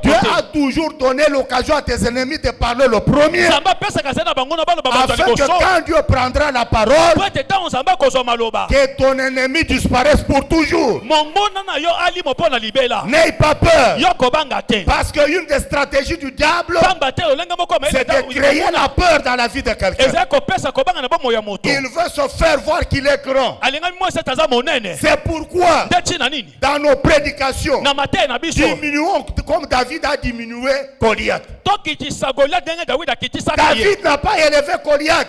Dieu a toujours donné l'occasion à tes ennemis de parler le premier, afin que quand Dieu prendra la parole, que ton ennemi disparaisse pour toujours. N'aie pas peur, parce qu'une des stratégies du diable, c'est de créer la peur dans la vie de quelqu'un. Il veut se faire voir qu'il est grand. C'est pourquoi dans nos prédications, diminuons comme David a diminué Goliath. David n'a pas élevé Goliath.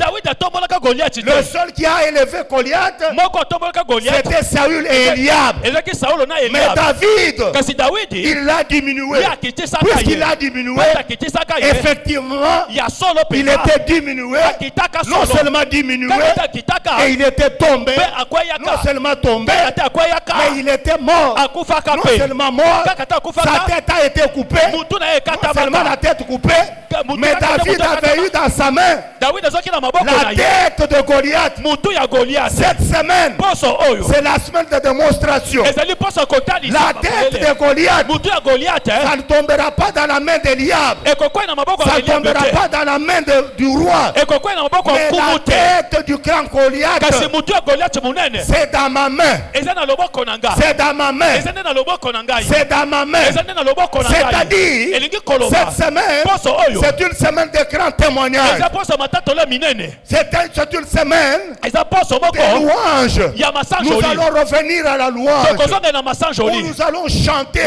Le seul qui a élevé Goliath, c'était Saül et Eliab. Mais David, il l'a diminué. Puisqu'il l'a diminué, effectivement, il était diminué. Non seulement diminué, et il était tombé. Non seulement tombé, mais il était mort. Non seulement mort, sa tête a été coupée. Non seulement la tête coupée, mais David avait eu dans sa main la tête de Goliath. Cette semaine, c'est la semaine de démonstration. La tête de Goliath, ça ne tombera pas dans la main d'Eliab. Ça ne tombera pas dans la main du roi. Mais la tête du grand Goliath, c'est dans ma main. C'est dans ma main. C'est dans ma main. C'est-à-dire, cette semaine, c'est une semaine de grands témoignages. C'est une semaine de louanges. Nous allons revenir à la louange. Où nous allons chanter,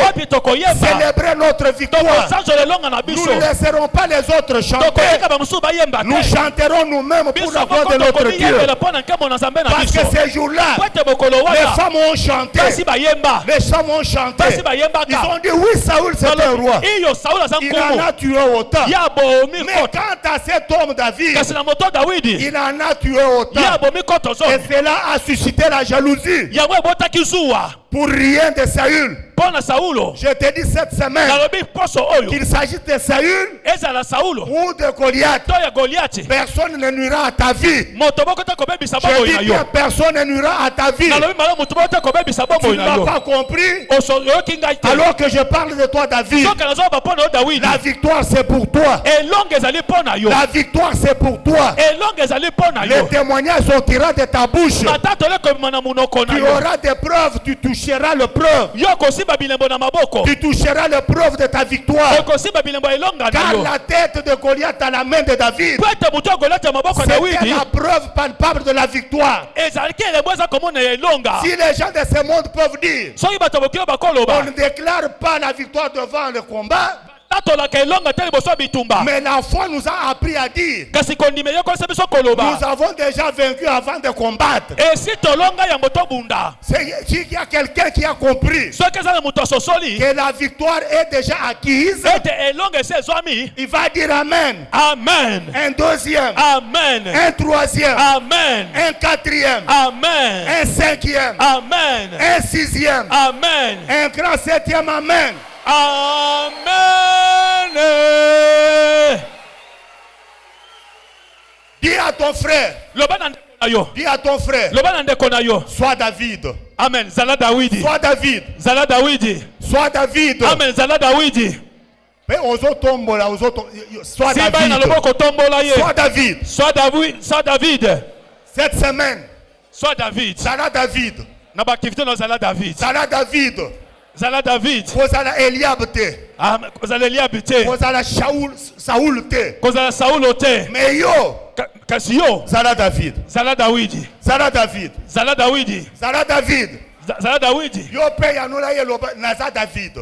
célébrer notre victoire. Nous ne laisserons pas les autres chanter. Nous chanterons nous-mêmes pour la gloire de notre Dieu. Parce que ces jours-là, les femmes ont chanté. Les femmes ont chanté. Ils ont dit oui, Saoul c'est un roi. Il en a tué autant. Mais quant à cet homme David, il en a tué autant. Et cela a suscité la jalousie. Pour rien de Saül. Je te dis cette semaine qu'il s'agit de Saül ou de Goliath. Personne ne nuira à ta vie. Je dis bien personne ne nuira à ta vie. Tu ne m'as pas compris. Alors que je parle de toi David. La victoire c'est pour toi. La victoire c'est pour toi. Les témoignages sortiront de ta bouche. Tu auras des preuves, tu toucheras le preuve. Tu toucheras le preuve de ta victoire. Car la tête de Goliath à la main de David, c'était la preuve palpable de la victoire. Si les gens de ce monde peuvent dire, on ne déclare pas la victoire devant le combat, mais la foi nous a appris à dire, nous avons déjà vaincu avant de combattre. S'il y a quelqu'un qui a compris que la victoire est déjà acquise, il va dire Amen. Amen. Un deuxième. Amen. Un troisième. Amen. Un quatrième. Amen. Un cinquième. Amen. Un sixième. Amen. Un grand septième. Amen. Amen. Dis à ton frère. Dis à ton frère. Sois David. Amen. Zala Dawidi. Sois David. Zala Dawidi. Sois David. Amen. Zala Dawidi. Sois David. Sois David. Sois David. Sois David. Cette semaine. Sois David. Zala David. N'abactivité dans Zala David. Zala David. Zala David. Kozala Eliab te. Kozala Eliab te. Kozala Saoul te. Kozala Saoul te. Mais yo. Kasi yo. Zala David. Zala Dawidi. Zala David. Zala Dawidi. Zala David. Zala Dawidi. Yo pe yanula ye loba naza David.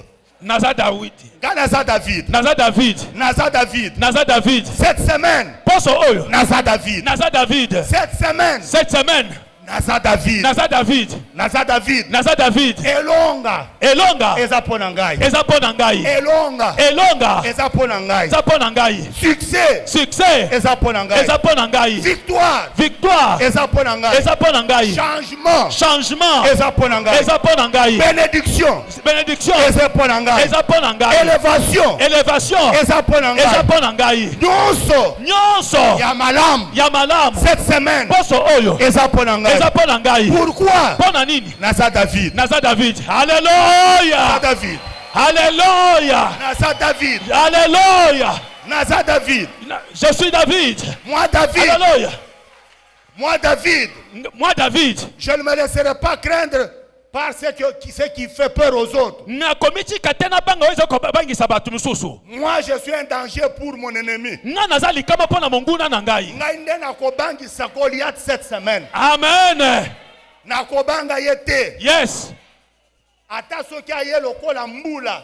Naza Dawidi. Naza David. Naza David. Naza David. Naza David. Cette semaine. Poso oyo. Naza David. Naza David. Cette semaine. Cette semaine. Naza David. Naza David. Naza David. Naza David. Elonga. Elonga. Ezaponangai. Ezaponangai. Elonga. Elonga. Ezaponangai. Ezaponangai. Succès. Succès. Ezaponangai. Ezaponangai. Victoire. Victoire. Ezaponangai. Ezaponangai. Changement. Changement. Ezaponangai. Ezaponangai. Bénédiction. Bénédiction. Ezaponangai. Ezaponangai. Élévation. Élévation. Ezaponangai. Ezaponangai. Nyonso. Nyonso. Yamalam. Yamalam. Cette semaine. Poso oyo. Ezaponangai. Ezaponangai. Pourquoi? Pona nini? Naza David. Naza David. Alléluia. Naza David. Alléluia. Naza David. Alléluia. Naza David. Je suis David. Moi David. Alléluia. Moi David. Moi David. Je ne me laisserai pas craindre par ce qui fait peur aux autres. Moi je suis un danger pour mon ennemi. Goliath cette semaine. Amen. Nakobanga yete. Yes. Ata soki aye lokola mbula.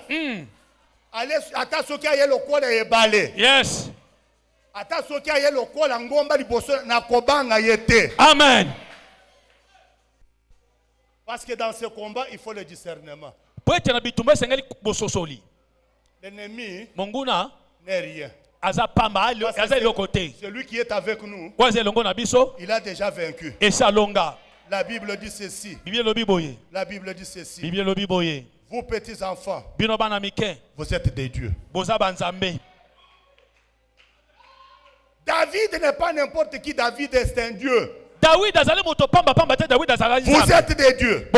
Ata soki aye lokola ebale. Yes. Ata soki aye lokola ngomba liboso nakobanga yete. Amen. Parce que dans ce combat, il faut le discernement. L'ennemi n'est rien. Celui qui est avec nous, il a déjà vaincu. La Bible dit ceci. La Bible dit ceci. Vous petits enfants, vous êtes des dieux. David n'est pas n'importe qui. David est un dieu. Vous êtes des dieux.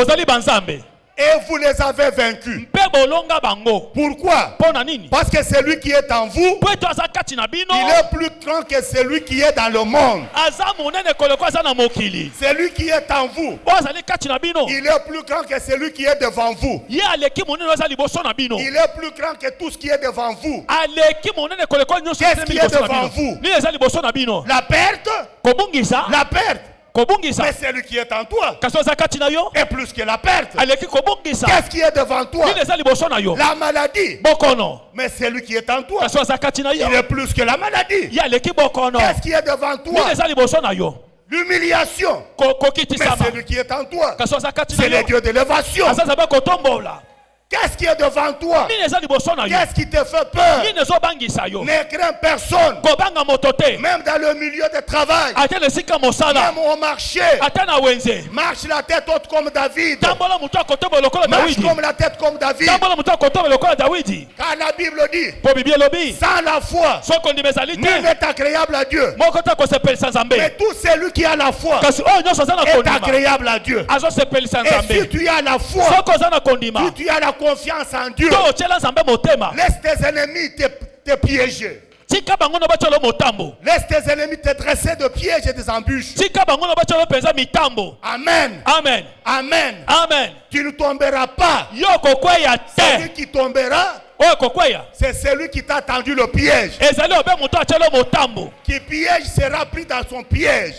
Et vous les avez vaincus. bolonga bango. Pourquoi? Pona nini? Parce que celui qui est en vous, Po eto aza kati na bino. il est plus grand que celui qui est dans le monde. Aza monene koleko aza na mokili. Celui qui est en vous, O azali kati na bino. il est plus grand que celui qui est devant vous. Ye aleki monene aza liboso na bino. Il est plus grand que tout ce qui est devant vous. Aleki monene koleko nyonso Qu'est-ce qui est devant vous? Ni eza liboso na bino. La perte, Kobungisa. la perte. Kobungisa. Mais celui qui est en toi Kasi oza kati na yo. est plus que la perte. Aleki kobungisa. Qu'est-ce qui est devant toi? Ni eza liboso na yo. La maladie. Bokono. Mais celui qui est en toi, Kasi oza kati na yo. il est plus que la maladie. Ye aleki bokono. Qu'est-ce qui est devant Ni toi? eza liboso na yo. L'humiliation. Mais Kokitisama. celui qui est en toi, Kasi oza kati c'est na le yo. Dieu d'élévation. Aza zaba kotombola. Qu'est-ce qui est devant toi? Ni eza liboso na yo. Qu'est-ce qui te fait peur? Ni nezo bangisa yo. Ne crains personne. Kobanga moto te. Même dans le milieu de travail, Ate lesika mosala. même au marché, Ate na wenze. marche la tête haute comme David. Tambola mutu akotombola lokola Marche Dawidi. comme la tête comme David. Tambola mutu akotombola lokola Dawidi. Car la Bible dit, Po Biblia elobi. sans la foi, Soko ndima ezali nul te. n'est agréable à Dieu. Moko te akosepelisa Nzambe. Mais tout celui qui a la foi Kasi oyo nyonso aza na est kondima. agréable à Dieu. Azosepelisa Et si Nzambe. tu as la foi, Soko oza na kondima. si tu as la confiance en Dieu, To otyela Nzambe motema. laisse tes ennemis te piéger. Tika bango na batyolo motambo. Laisse tes ennemis te dresser de pièges et des embûches. Tika bango na batyolo mpenza mitambo. Amen. Amen. Amen. Amen. Tu ne tomberas pas. Yo kokweya Celui te. qui tombera, Oyo kokweya. c'est celui qui t'a tendu le piège. Ezali obe moto atyelo motambo. Qui piège sera pris dans son piège.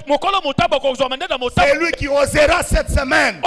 Mokolo motambo kozwa mande na motambo. Celui qui osera cette semaine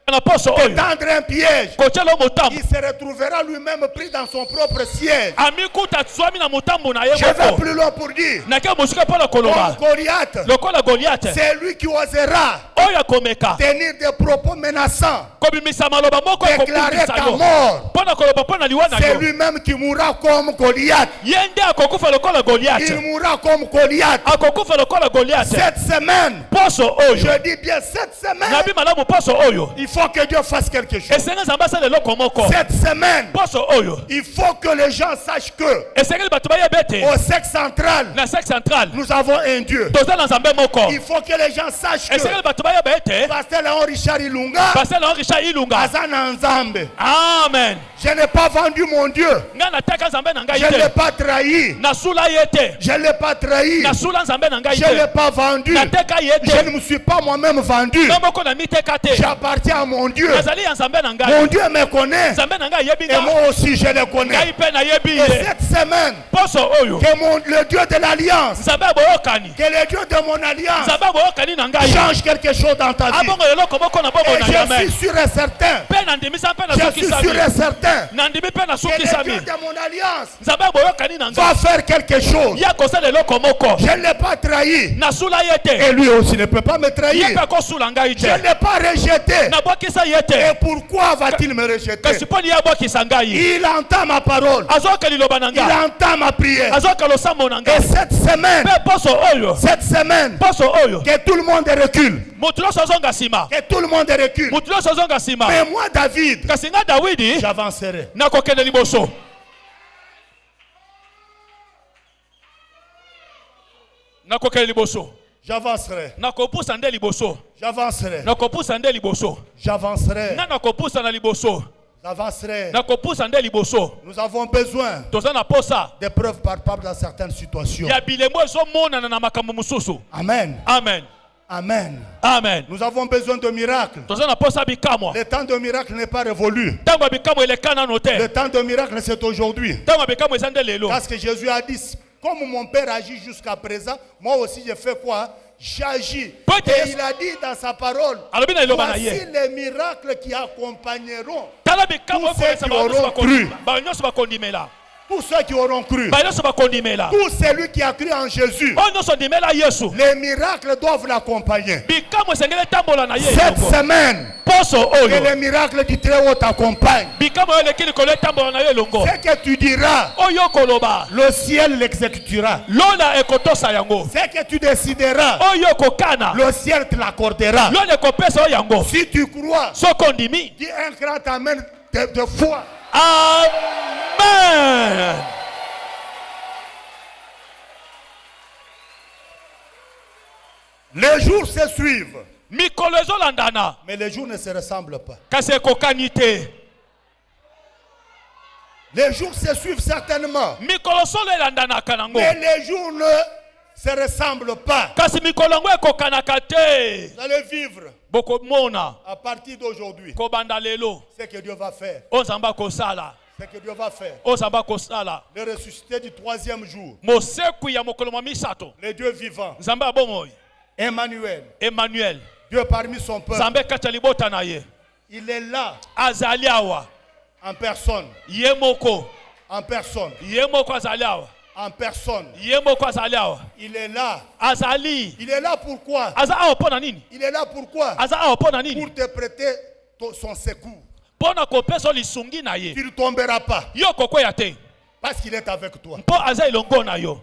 Na poso te oyo. tendre un piège, Kotyelo motambo. il se retrouvera lui-même pris dans son propre siège. Amikuta zwami na motambo na ye Je vais moko. plus loin pour dire, Nake mosika mpo na koloba. comme Goliath, Lokola Goliath. c'est lui qui osera Oyo akomeka. tenir des propos menaçants, Kobimisa maloba moko déclarer ekokufisa ta yo. mort. Mpo na koloba mpo na liwa na C'est yo. lui-même qui mourra comme Goliath. Ye nde akokufa lokola Goliath. Il mourra comme Goliath. Akokufa lokola Goliath. Cette semaine, Poso oyo. je dis bien cette semaine, Nabi malamu poso oyo. il faut que Dieu fasse quelque chose. Esengeli Nzambe asala eloko moko. Cette semaine, Poso oyo. il faut que les gens sachent que Esengeli bato bayeba ete. au sexe central, Na sexe central. nous avons un Dieu. Toza na Nzambe moko. Il faut que les gens sachent Esengeli que bato bayeba ete. Pasteur Léon Richard Ilunga, Pasteur Léon Richard Ilunga. Azana Nzambe. Amen. Je n'ai pas vendu mon Dieu. Nga nataka Nzambe na ngai Je ne l'ai te. pas trahi. Nasula ye te. Je ne l'ai pas trahi. Nasula Nzambe na ngai Je ne l'ai te. pas vendu. Nateka ye Je te. ne me suis pas moi-même vendu. Nga moko na miteka te. J'appartiens à mon Dieu. Nazali ya Nzambe na Mon ngai. Dieu me connaît. Nzambe na ngai yebi Et nga. moi aussi, je le connais. Ngai pe na yebi Et ye. cette semaine, Poso oyo. que le Dieu de l'Alliance, Nzambe boyokani. que le Dieu de mon alliance Nzambe boyokani na ngai. change quelque chose dans ta vie. Abongo eloko moko na bobo Et na je yamen. suis sûr et certain, Pe na ndimisa pe na je suis sukisa sûr mi. et certain Na ndimi pe na que sukisa le mi. Dieu de mon alliance Nzambe boyokani na ngai. va faire quelque chose. Ya kosala eloko moko. Je ne l'ai pas trahi. Nasula ye te. Et lui aussi ne peut pas me Ye trahir. pe akosula ngai Je te. ne l'ai pas rejeté. Nabwakisa ye te. Et pourquoi va-t-il me rejeter? Kasi mpo ni ye abwakisa ngai. Il entend ma parole. Azoyoka liloba na Il ngai. entend ma prière. Azoyoka losambo na Et ngai. cette semaine, Pe poso oyo. Poso oyo. que tout le monde recule. Motu nyonso azonga nsima. Que tout le monde recule. Motu nyonso azonga nsima. Mais moi, David, Kasi nga Dawidi j'avancerai. nakokende liboso. Nakokende liboso. J'avancerai. Nakopusa nde liboso. J'avancerai. Nakopusa nde liboso. J'avancerai. Nga nakopusa na liboso. J'avancerai. Nakopusa nde liboso. Nous avons besoin Toza na posa. des preuves palpables dans certaines situations. Ya bilembo ezomonana na makambo mosusu. Amen. Amen. Amen. Amen. Nous avons besoin de miracles. Toza na posa bikamwa. Le temps de miracle n'est pas révolu. Ntango ya bikamwa eleka nano Le te. temps de miracle, c'est aujourd'hui. Ntango ya bikamwa eza nde lelo. Parce que Jésus a dit, comme mon Père agit jusqu'à présent, moi aussi je fais quoi? J'agis. Et il a dit dans sa parole, Alobi na liloba na ye. voici les miracles qui accompagneront Tala bikamwa tous ceux ekolesa qui auront cru. nyonso bakondimela. tous ceux qui auront cru. Nyonso bakondimela. Tout celui qui a cru en Jésus, Oyo nyonso ndimela Yesu. les miracles doivent l'accompagner. Bikamwa esengeli etambola na ye. Cette semaine, Poso que oyo. les miracles du Très-Haut t'accompagnent. Bikamwa oyo eleki likolo etambola na ye elongo. Ce que tu diras, Oyo koloba. le ciel l'exécutera. Lola ekotosa yango. Ce que tu décideras, Oyo kokana. le ciel te l'accordera. Lola ekopesa oyo yango. Si tu crois, Soko ndimi. dis un grand amen de foi. Amen. Les jours se suivent, Mikolo ezolandana. mais les jours ne se ressemblent pas. Kasi ekokani te. Les jours se suivent certainement. mikolo solo elandanaka nango Mais les jours ne se ressemblent pas. kasi mikolo yango ekokanaka te Vous allez vivre bokomona à partir d'aujourd'hui kobanda lelo ce que Dieu va faire. oyo nzambe akosala Ce que Dieu va faire. oyo nzambe akosala Le ressuscité du troisième jour. mosekwi ya mokolo mwa misato Le Dieu vivant. nzambe ya bomoi Emmanuel. emmanuel Dieu parmi son peuple. nzambe kati ya libota na ye Il est là azali awa en personne. ye moko En personne. ye moko azali awa En personne. ye moko azali awa Il est là. azali Il est là pourquoi? aza awa mpo na nini Il est là pourquoi? aza awa mpo na nini Pour te prêter son secours. mpo na kopesa lisungi na ye Tu ne tomberas pas. yo kokwea te Parce qu'il est avec toi. mpo aza elongo na yo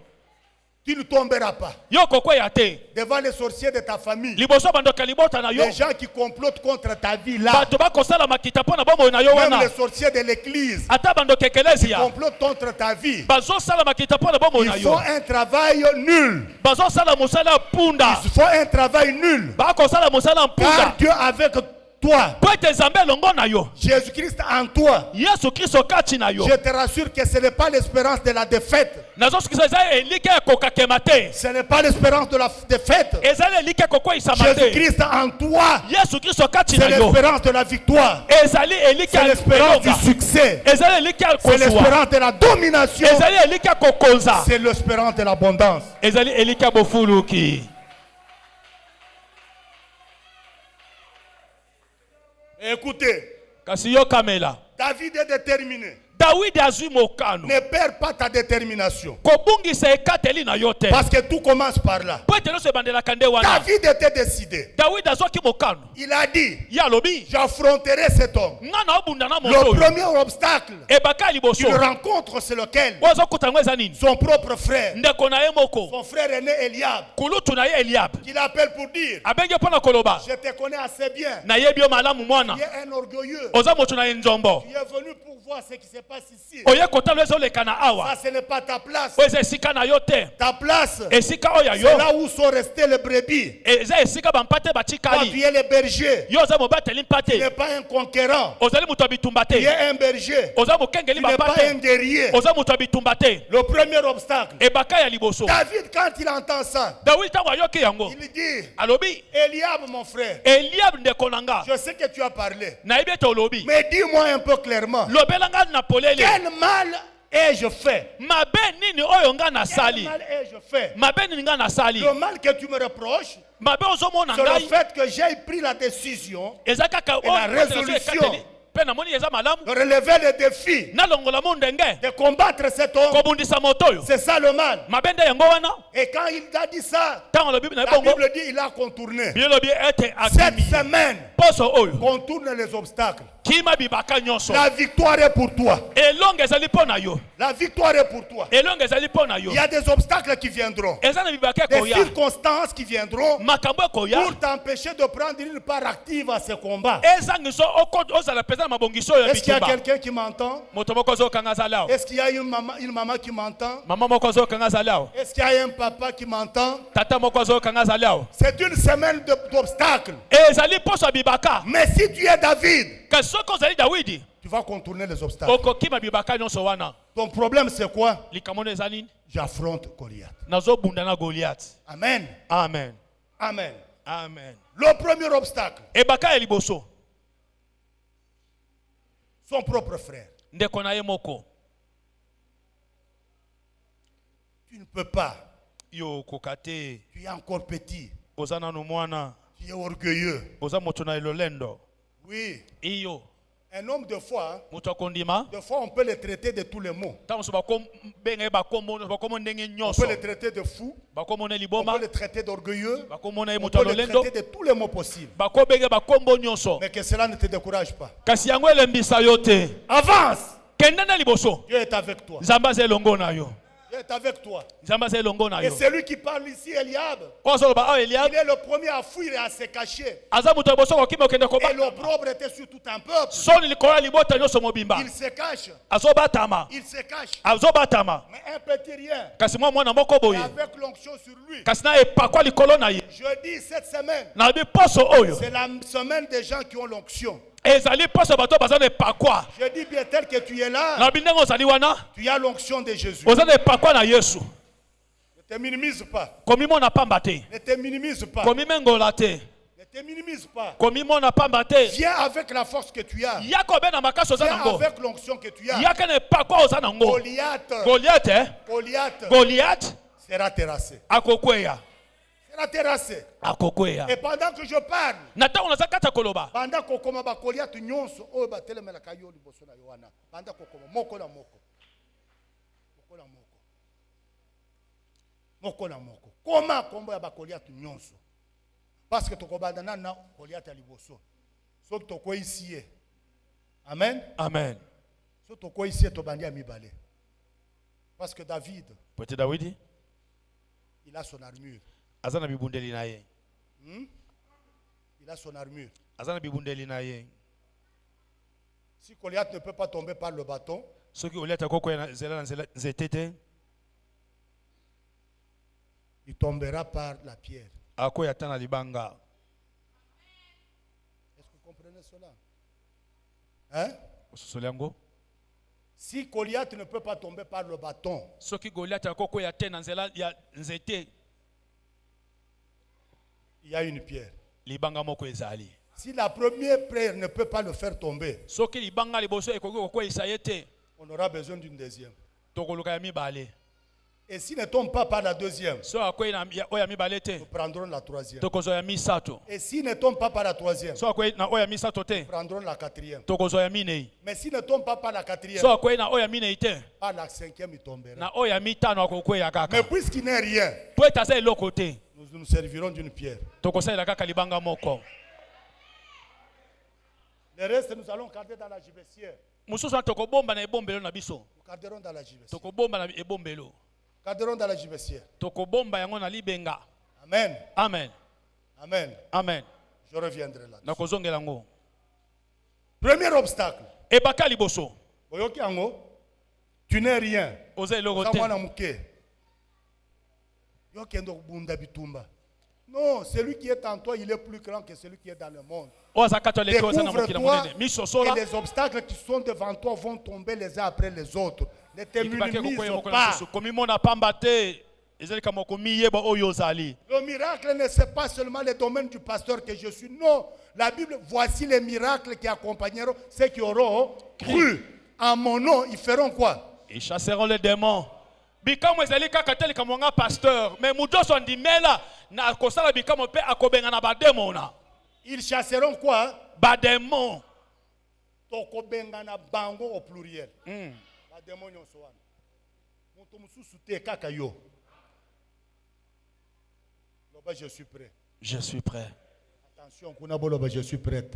Tu ne tomberas pas. yo kokwea te Devant les sorciers de ta famille. liboso ya bandoka libota na yo Les gens qui complotent contre ta vie là. bato bakosala makita mpo na bomoi na yo Même wana les sorciers de l'église ata bandoka ekelezia complotent contre ta vie. bazosala makita mpo na bomoi na Ils font yo un travail nul. bazosala mosala ya mpunda Ils font un travail nul. bakosala mosala ya Car mpunda Dieu avec toi. mpo ete nzambe elongo na yo Jésus-Christ en toi. yesu kristo kati na yo Je te rassure que ce n'est pas l'espérance de la défaite. nazosukisa eza elike ya kokakema te Ce n'est pas l'espérance de la défaite. ezali elike ya kokweyisama te Jésus-Christ en toi. yesu kristo kati C'est na yo l'espérance de la victoire. ezali elike C'est ya l'espérance du elonga succès. ezali elike ya C'est kozwa l'espérance de la domination. ezali elike ya kokonza C'est l'espérance de l'abondance. ezali elike ya bofuluki Écoutez, kasi yo kamela David est déterminé. dawidi azwi mokano Ne perds pas ta détermination. kobungisa ekateli na yo te Parce que tout commence par là. mpo ete nyonso ebandelaka nde wana David était décidé. dawidi azwaki mokano Il a dit, ye alobi j'affronterai cet homme. nga na obunda na Le moto oyo premier obstacle ebaka ya liboso qu'il rencontre, c'est lequel? oyo azokuta yango eza nini Son propre frère. ndeko na ye moko Son frère aîné Eliab. kulutu na ye eliabe Qu'il appelle pour dire, abengi mpo na koloba je te connais assez bien. nayebi yo malamu mwana Tu es un orgueilleux. oza moto na ye nzombo Tu es venu pour voir ce qui se passe ici. oye kotala ezoleka na Ça, awa ce n'est pas ta place. oyo eza esika na yo te Ta place, esika oyo ya c'est yo là où sont restés les brebis. eza esika bampate Toi, batikali tu es le berger. yo oza mobateli Tu n'es mpate pas un conquérant. ozali moto ya bitumba Tu te es un berger. oza mokengeli Tu n'es pas un bampate guerrier. oza moto ya bitumba te Le premier obstacle. ebaka ya liboso David, quand il entend ça, dawidi ntango ayoki yango il dit, alobi Eliab, mon frère, eliabe ndeko na nga je sais que tu as parlé. nayebi ete olobi Mais dis-moi un peu clairement, lobela nga na polele quel mal ai-je fait? mabe nini oyo nga Quel nasali mal ai-je fait? mabe nini nga nasali Le mal que tu me reproches, mabe ozomona c'est le ngai fait que j'ai pris la décision eza kaka Et la oyo kotelasa résolution. ekateli mpe namoni eza malamu de relever le défi, nalongola mo ndenge de combattre cet homme. kobundisa moto oyo C'est ça le mal. mabe nde yango wana Et quand il a dit ça, ntango alobi na ye la bongo Bible dit il a contourné. bino lobi ete Cette akimi semaine, poso oyo contourne les obstacles. kima bibaka nyonso La victoire est pour toi. elongo ezali mpo na yo La victoire est pour toi. elongo ezali mpo na yo Il y a des obstacles qui viendront. eza na bibaka Des ekoya circonstances qui viendront makambo ekoya pour t'empêcher de prendre une part active à ce combat. ezangiso ozala mpenza na mabongiso oyo ya Est-ce qu'il y a bitumba quelqu'un qui m'entend? moto moko azokanga azali awa Est-ce qu'il y a une maman qui m'entend? mama moko azokanga azali awa Est-ce qu'il y a un papa qui m'entend? tata moko azokanga azali awa C'est une semaine d'obstacles. ezali poso ya bibaka Mais si tu es David, kasi soki ozali dawidi tu vas contourner les obstacles. okokima bibaka nyonso wana Ton problème, c'est quoi? likambo eza nini J'affronte Goliath. nazobunda na goliath Amen. amen Amen. amen Le premier obstacle, ebaka ya liboso son propre frère. ndeko na ye moko Tu ne peux pas. yo okoka te Tu es encore petit. oza nano mwana Tu es orgueilleux. oza moto na elolendo Oui. iyo Un homme de foi, moto akondima de fois on peut le traiter de tous les mots. ntango moso bakobenga ye bakombo ndenge On nyonso peut le traiter de fou. bakomona On liboma peut le traiter d'orgueilleux. bakomona ye On moto peut ya le lolendo traiter de tous les mots possibles. bakobenge bakombo nyonso Mais que cela ne te décourage pas. kasi yango elembisa yo te Avance. kende na liboso Dieu est avec toi. nzambe aza elongo na yo Dieu est avec toi. nzambe aza elongo na Et yo celui qui parle ici, Eliab, oyo azoloba awa il eliabe est le premier à fuir et à se cacher. aza moto ya liboso kokima okende Et kobata l'opprobre était sur tout un peuple. soni likolo ya libota nyonso mobimba Il se cache. azobatama Il se cache. azobatama Mais un petit rien. kasi mwana moko Et boye avec l'onction sur lui. kasi na epakwa likolo na ye Je dis cette semaine, nalobi poso oyo c'est la semaine des gens qui ont l'onction. ezali poso bato baza ne pakwa Je dis bien tel que tu es là, na bindengo ozali wana tu as l'onction de Jésus. oza ne pakwa na Yesu Ne te minimise pas. komi mona pamba te Ne te minimise pas. komi mengola te Ne te minimise pas. komi mona pamba te Viens avec la force que tu as. ya kobe na makasi oza Viens nango avec l'onction que tu as. yaka ne pakwa oza nango Goliath, Goliath Goliath sera terrassé. akokweya Sera terrassé. akokweya Et pendant que je parle, na ntango naza kati ya koloba pendant kokoma ba Goliath nyonso oyo batelemelaka yo liboso na yo wana. Pendant kokoma moko na moko. Moko na moko. Moko na moko. Koma kombo ya ba Goliath nyonso. Parce que tokobanda na Goliath ya liboso. Soki toko ici. Amen. amen So toko ici tobandi ya mibale. Parce que David, pwete dawidi il a son armure. aza na bibundeli na ye Il a son armure. aza na bibundeli na ye Si Goliath ne peut pas tomber par le bâton, soki Goliath akokweya na nzete te il tombera par la pierre. akoya ta na libanga Est-ce que vous comprenez cela? Hein? ososoli yango Si Goliath ne peut pas tomber par le bâton, soki Goliath akokweya te na nzela ya nzete il y a une pierre. libanga moko ezali Si la première pierre ne peut pas le faire tomber, soki libanga liboso ekoki kokweyisa ye te on aura besoin d'une deuxième. tokoluka ya mibale Et s'il ne tombe pas par la deuxième, so akweyi na oyo ya mibale te nous prendrons la troisième. tokozwa ya misato Et s'il ne tombe pas par la troisième, so akweyi na oyo ya misato te nous prendrons la quatrième. tokozwa ya minei Mais s'il ne tombe pas par la quatrième, so akweyi na oyo ya minei te par la cinquième, il tombera. na oyo ya mitano akokweya Mais kaka puisqu'il n'est rien, po ete aza eloko te nous nous servirons d'une pierre. tokosalela kaka libanga moko Le reste, nous allons garder dans la gibecière. mosusu wana tokobomba na ebombelo na biso Nous garderons dans la gibecière. tokobomba na ebombelo Garderons dans la gibecière. tokobomba yango na libenga Amen. amen Amen. amen Je reviendrai là. nakozongela yango Premier obstacle. ebaka liboso Oyoki yango, tu n'es rien. oza eloko Oza te mwana muke. Yokendo bunda bitumba. Non, celui qui est en toi, il est plus grand que celui qui est dans le monde. oyo aza kati ya leki oyo aza na mokili Découvre-toi monene et misosola les obstacles qui sont devant toi vont tomber les uns après les autres. Ne te ekibaki kokwea minimise moko na pas. mosusu komimona pamba te ezali kama komiyeba oyo ozali Le miracle ne c'est pas seulement le domaine du pasteur que je suis. Non, la Bible, voici les miracles qui accompagneront ceux qui auront cru. En mon nom, ils feront quoi? ils chasseront les démons bikamo ezali kaka te likambo nga pasteur mais moto oso andimela na kosala bikamo mpe akobenga na bademona Ils chasseront quoi? bademon Tokobengana bango au pluriel. Bademo nyonso wana. Moto mususu te kaka yo. Loba, je suis prêt. je suis prêt Attention, kuna boloba, je suis prête.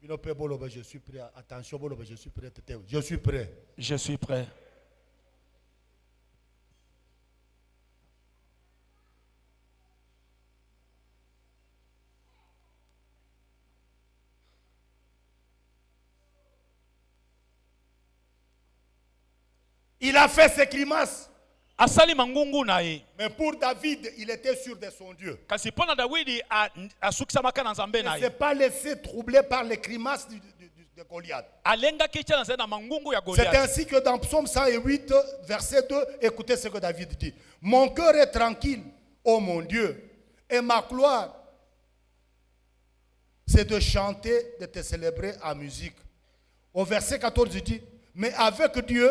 Binope boloba, je suis prêt. Attention, boloba, je suis prête. Je suis prêt. je suis prêt Il a fait ses grimaces. asali mangungu na ye Mais pour David, il était sûr de son Dieu. kasi mpo na dawidi asukisamaka na nzambe Il na ne ye s'est pas laissé troubler par les grimaces de Goliath. alengaki tia na nzela na mangungu ya C'est goliath ainsi que dans Psaume 108, verset 2, écoutez ce que David dit. Mon cœur est tranquille, ô mon Dieu, et ma gloire, c'est de chanter, de te célébrer en musique. Au verset 14, il dit, mais avec Dieu,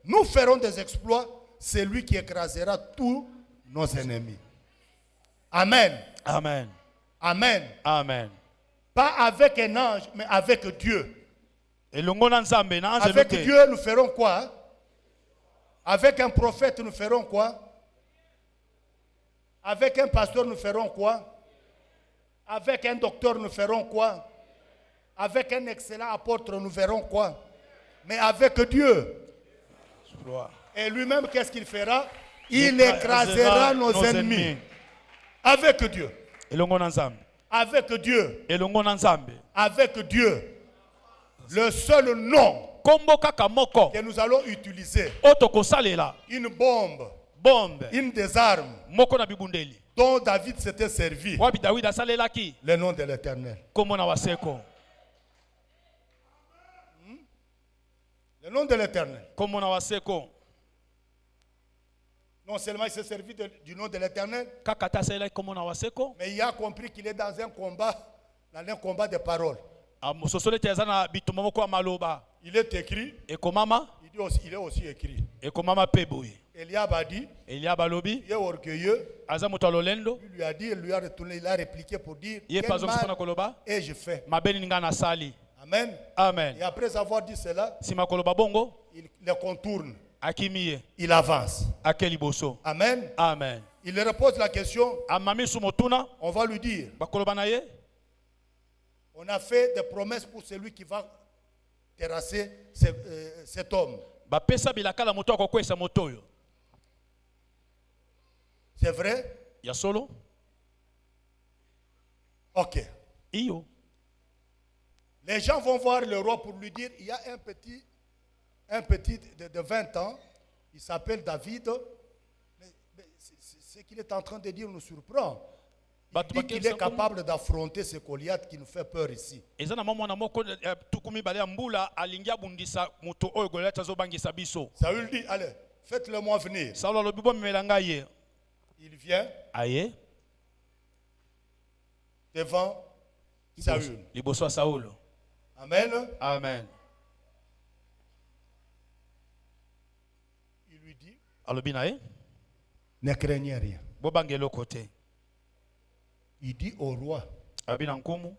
nous ferons des exploits, c'est lui qui écrasera tous nos ennemis. Amen. amen Amen. amen Pas avec un ange, mais avec Dieu. elongo na nzambe na anzelu Avec te Dieu, nous ferons quoi? Avec un prophète, nous ferons quoi? Avec un pasteur, nous ferons quoi? Avec un docteur, nous ferons quoi? Avec un excellent apôtre, nous verrons quoi? Mais avec Dieu. Et lui-même, qu'est-ce qu'il fera? Il écrasera nos ennemis. Avec Dieu. elongo na nzambe Avec Dieu. elongo na nzambe Avec Dieu. Le seul nom kombo kaka moko que nous allons utiliser. oyo tokosalela Une bombe. bombe Une des armes. moko na bibundeli dont David s'était servi. wapi David asalelaki Le nom de l'Éternel. kombo na waseko, Le nom de l'Éternel. kombo na waseko. Non seulement il s'est servi du nom de l'Éternel, Kaka ta asalelaki kombo na waseko, mais il a compris qu'il est dans un combat de paroles. amososole te aza na bitumba moko ya maloba Il est écrit, ekomama, il est aussi écrit. ekomama pe boye. Eliab a dit, Eliab alobi il est orgueilleux. aza moto ya lolendo, Il lui a dit, il lui a retourné, il a répliqué pour dire, ye quel mpe azongisi mpona mal koloba ai-je fait? mabe nini ngai nasali. Amen. Amen. Et après avoir dit cela, Nsima koloba bongo il le contourne, akimi ye il avance. ake liboso. Amen. Amen. Il lui repose la question, amami su motuna on va lui dire, bakoloba na ye on a fait des promesses pour celui qui va terrasser cet homme. bapesa bilaka na moto akokwesa moto oyo. C'est vrai? Ya solo Ok. iyo Les gens vont voir le roi pour lui dire, il y a un petit de 20 ans, il s'appelle David. Mais ce qu'il est en train de dire nous surprend. Il dit qu'il est capable d'affronter ce Goliath qui nous fait peur ici. eza na mwa moko tukumi bale ya mbula alingi abundisa moto oyo Goliath azobangisa biso. Saül dit, allez, faites-le-moi venir. Saulo alobi bomemela ngai ye. Il vient Aye devant Saül. liboso ya Saulo. Amen. Amen. Il lui dit, Alobi na ye ne craignez rien. bobanga eloko te. Il dit au roi, Alobi na nkumu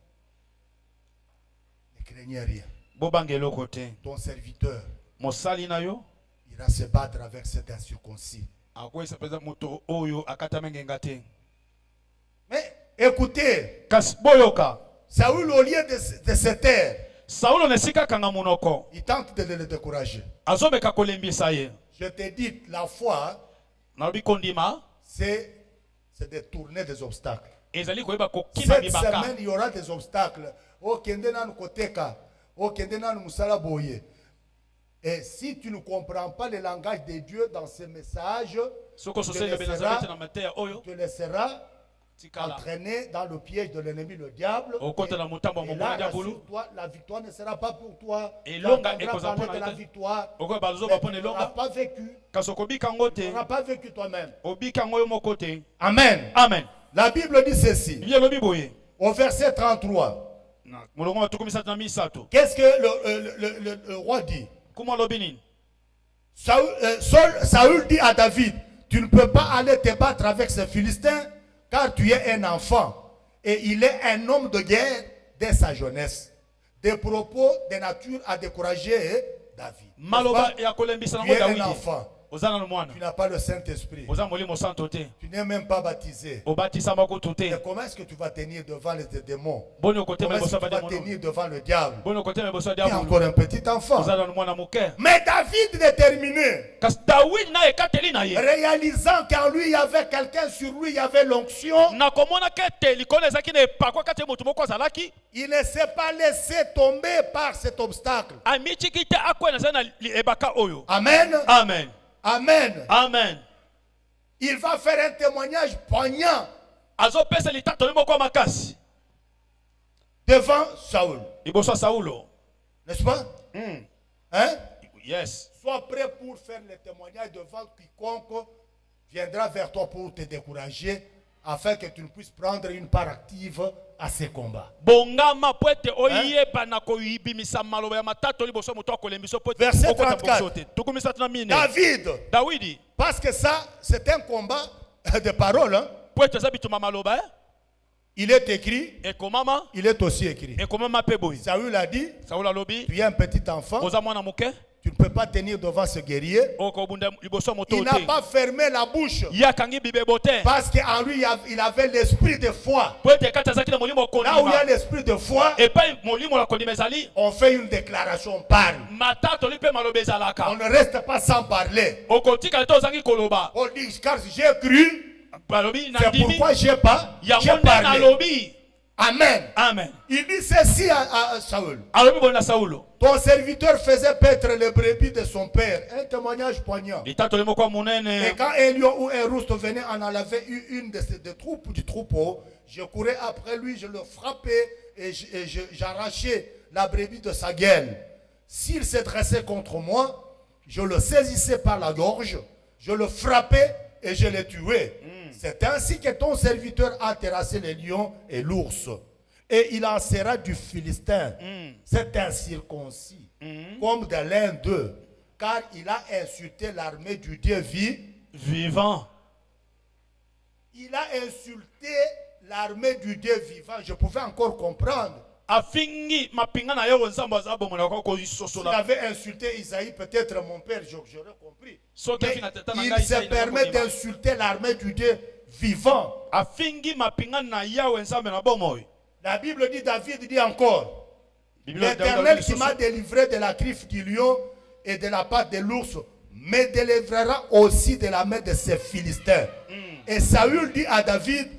ne craignez rien. bobanga eloko te. Ton serviteur Mosali na yo ira se battre avec cet incirconcis. akwesa peza moto oyo akatama ngenga te. Mais écoutez, Kasi boyoka Saül, au lieu de se taire, Saulo na esika kanga monoko il tente de le décourager. azobeka kolembisa ye. Je te dis, la foi, Nalobi kondima c'est de tourner des obstacles. ezali koyeba kokima Cette bibaka. semaine, il y aura des obstacles. Oh, kende nanu koteka. Oh, kende nanu musala boye. Et si tu ne comprends pas le langage de Dieu dans ce message, Soko sosele benazabete na mateya oyo tu laisseras tikala entraîner dans le piège de l'ennemi, le diable. okota na mutambo Et mongona là, diabulu rassure-toi, la victoire ne sera pas pour toi. Et Tu longa entendras ekozala parler mpona de la yo te. victoire. okoyo bazoba Mais mpona tu n'auras elonga pas vécu. kasi okobika yango Tu te, n'auras pas vécu toi-même. obika yango yo moko te. Amen. Amen. La Bible dit ceci. Biblia elobi boye Au verset 33. molongo wa tuku misatu na misato Qu'est-ce que le roi dit? kuma alobi nini? Saül dit à David, tu ne peux pas aller te battre avec ces Philistins car tu es un enfant et il est un homme de guerre dès sa jeunesse. Des propos de nature à décourager David. Maloba ya kolembisa Tu nango es un Dawidi. enfant. Oza na mwana. Tu n'as pas le Saint-Esprit. Oza molimo santo te. Tu n'es même pas baptisé. Obatisa makutu te. Mais comment est-ce que tu vas tenir devant les démons? Boni okote Comment est-ce meboso que tu vas bademono. tenir devant le diable? Boni okote meboso Tu es diabulu. encore un petit enfant. Oza na mwana moke. Mais David déterminé, Kasi Dawidi na ekateli na ye. réalisant qu'en lui il y avait quelqu'un sur lui, il y avait l'onction, Na komona kete likolo ezaki na epakwa kati motu moko azalaki. il ne s'est pas laissé tomber par cet obstacle. Amichiki te akwena na ebaka oyo. Amen. Amen. Amen. Amen. Il va faire un témoignage poignant Azopesa litato moko makasi. devant Saül. Liboso ya Saulo. N'est-ce pas? Hein? Yes. Sois prêt pour faire le témoignage devant quiconque viendra vers toi pour te décourager afin que tu ne puisses prendre une part active à ces combats. Bongama poete oyeba na koyibimisa maloba ya matato liboso moto akolembiso poete. Verset okota 34. bosote. Tukumisatu na mine. David, parce que ça, c'est un combat de paroles. Hein? Poete za bituma maloba. Il est écrit, Ekomama. il est aussi écrit. Ekomama pe boy. Saül a dit, Saulo alobi. tu es un petit enfant, Oza mwana moke. tu ne peux pas tenir devant ce guerrier. Okobunda liboso moto Il te. n'a pas fermé la bouche Yakangi bibebote. parce qu'en lui, il avait l'esprit de foi. Poete kata zaki na molimo Là où il y a kondima. l'esprit de foi, Et pas molimo la kondima ezali. on fait une déclaration, on parle. Matato lipe maloba On ezalaka. ne reste pas sans parler. Okotika to zangi koloba. On dit, car j'ai cru, Balobi na c'est ndimi. pourquoi j'ai Yango nde na parlé. lobi. Amen. Amen. Il dit ceci à Saül. alobi boye na Saulo. Ton serviteur faisait paître les brebis de son père. Un témoignage poignant. litatoli moko ya Et monene. quand un lion ou un roust venait en enlever une des troupes du troupeau, je courais après lui, je le frappais et j'arrachais la brebis de sa gueule. S'il se dressait contre moi, je le saisissais par la gorge, je le frappais et je le tuais. C'est ainsi que ton serviteur a terrassé les lions et l'ours. Et il en sera du Philistin. C'est incirconcis, comme de l'un d'eux, car il a insulté l'armée du Dieu Vivant. Il a insulté l'armée du Dieu vivant. Je pouvais encore comprendre. Afingi mapinga na yo nzambo za bomo na ko S'il isosola. avait insulté Isaïe, peut-être mon père, j'aurais compris. Soki Mais fina teta na il ngai se permet d'insulter l'armée du Dieu vivant. afingi mapinga na yawe nzambe na bomo. La Bible dit, David dit encore, Bible l'Éternel qui m'a délivré de la griffe du lion et de la patte de l'ours me délivrera aussi de la main de ces Philistins. Et Saül dit à David,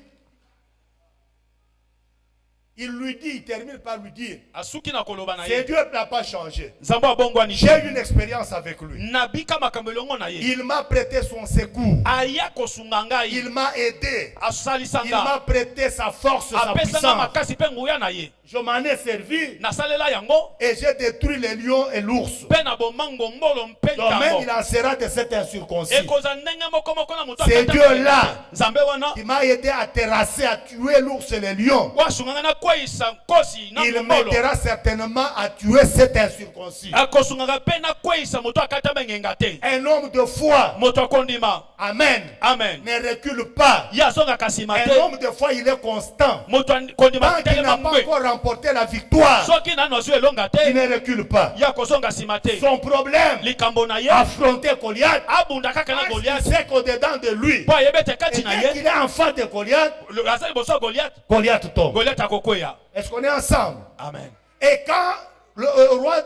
il lui dit, il termine par lui dire, asuki na koloba na ce ye. Dieu n'a pas changé. Nzambo abongwani. J'ai eu une expérience avec lui. Nabika makambo elongo na ye. Il m'a prêté son secours. Aya kosunga ngai. Il m'a aidé. Asalisanga. Il m'a prêté sa force, sa apesanga puissance. makasi pe nguya na ye. Je m'en ai servi Nasalela yango. et j'ai détruit les lions et l'ours. Pe na bomango mbolo mpe Donc même ntango. il en sera de cet incirconcis. Ekozala ndenge moko moko na moto C'est akata Dieu-là Nzambe wana. qui m'a aidé à terrasser, à tuer l'ours et les lions. Wasunga na kweyisa nkosi na Il mbolo. m'aidera certainement à tuer cet incirconcis. Akosungaka pe na kweyisa moto akata bengenga te. Un homme de foi, Moto akondima. amen, Amen. ne recule pas. Ye azongaka nsima Un te. homme de foi, il est constant. Moto akondima Tant qu'il n'a telema pas ngwe. encore remporté la victoire, Soki nano azwi elonga il te. ne recule pas. Ye akozonga nsima te. Son problème, Likambo na ye. affronter Goliath, Abunda kaka na il Goliath. sait qu'au-dedans de lui, Po ayebe te et kati na dès ye. qu'il est enfant de Goliath, Aza liboso ya Goliath. Goliath tombe. Goliath akokweya. Est-ce qu'on est ensemble? Amen. Et quand le roi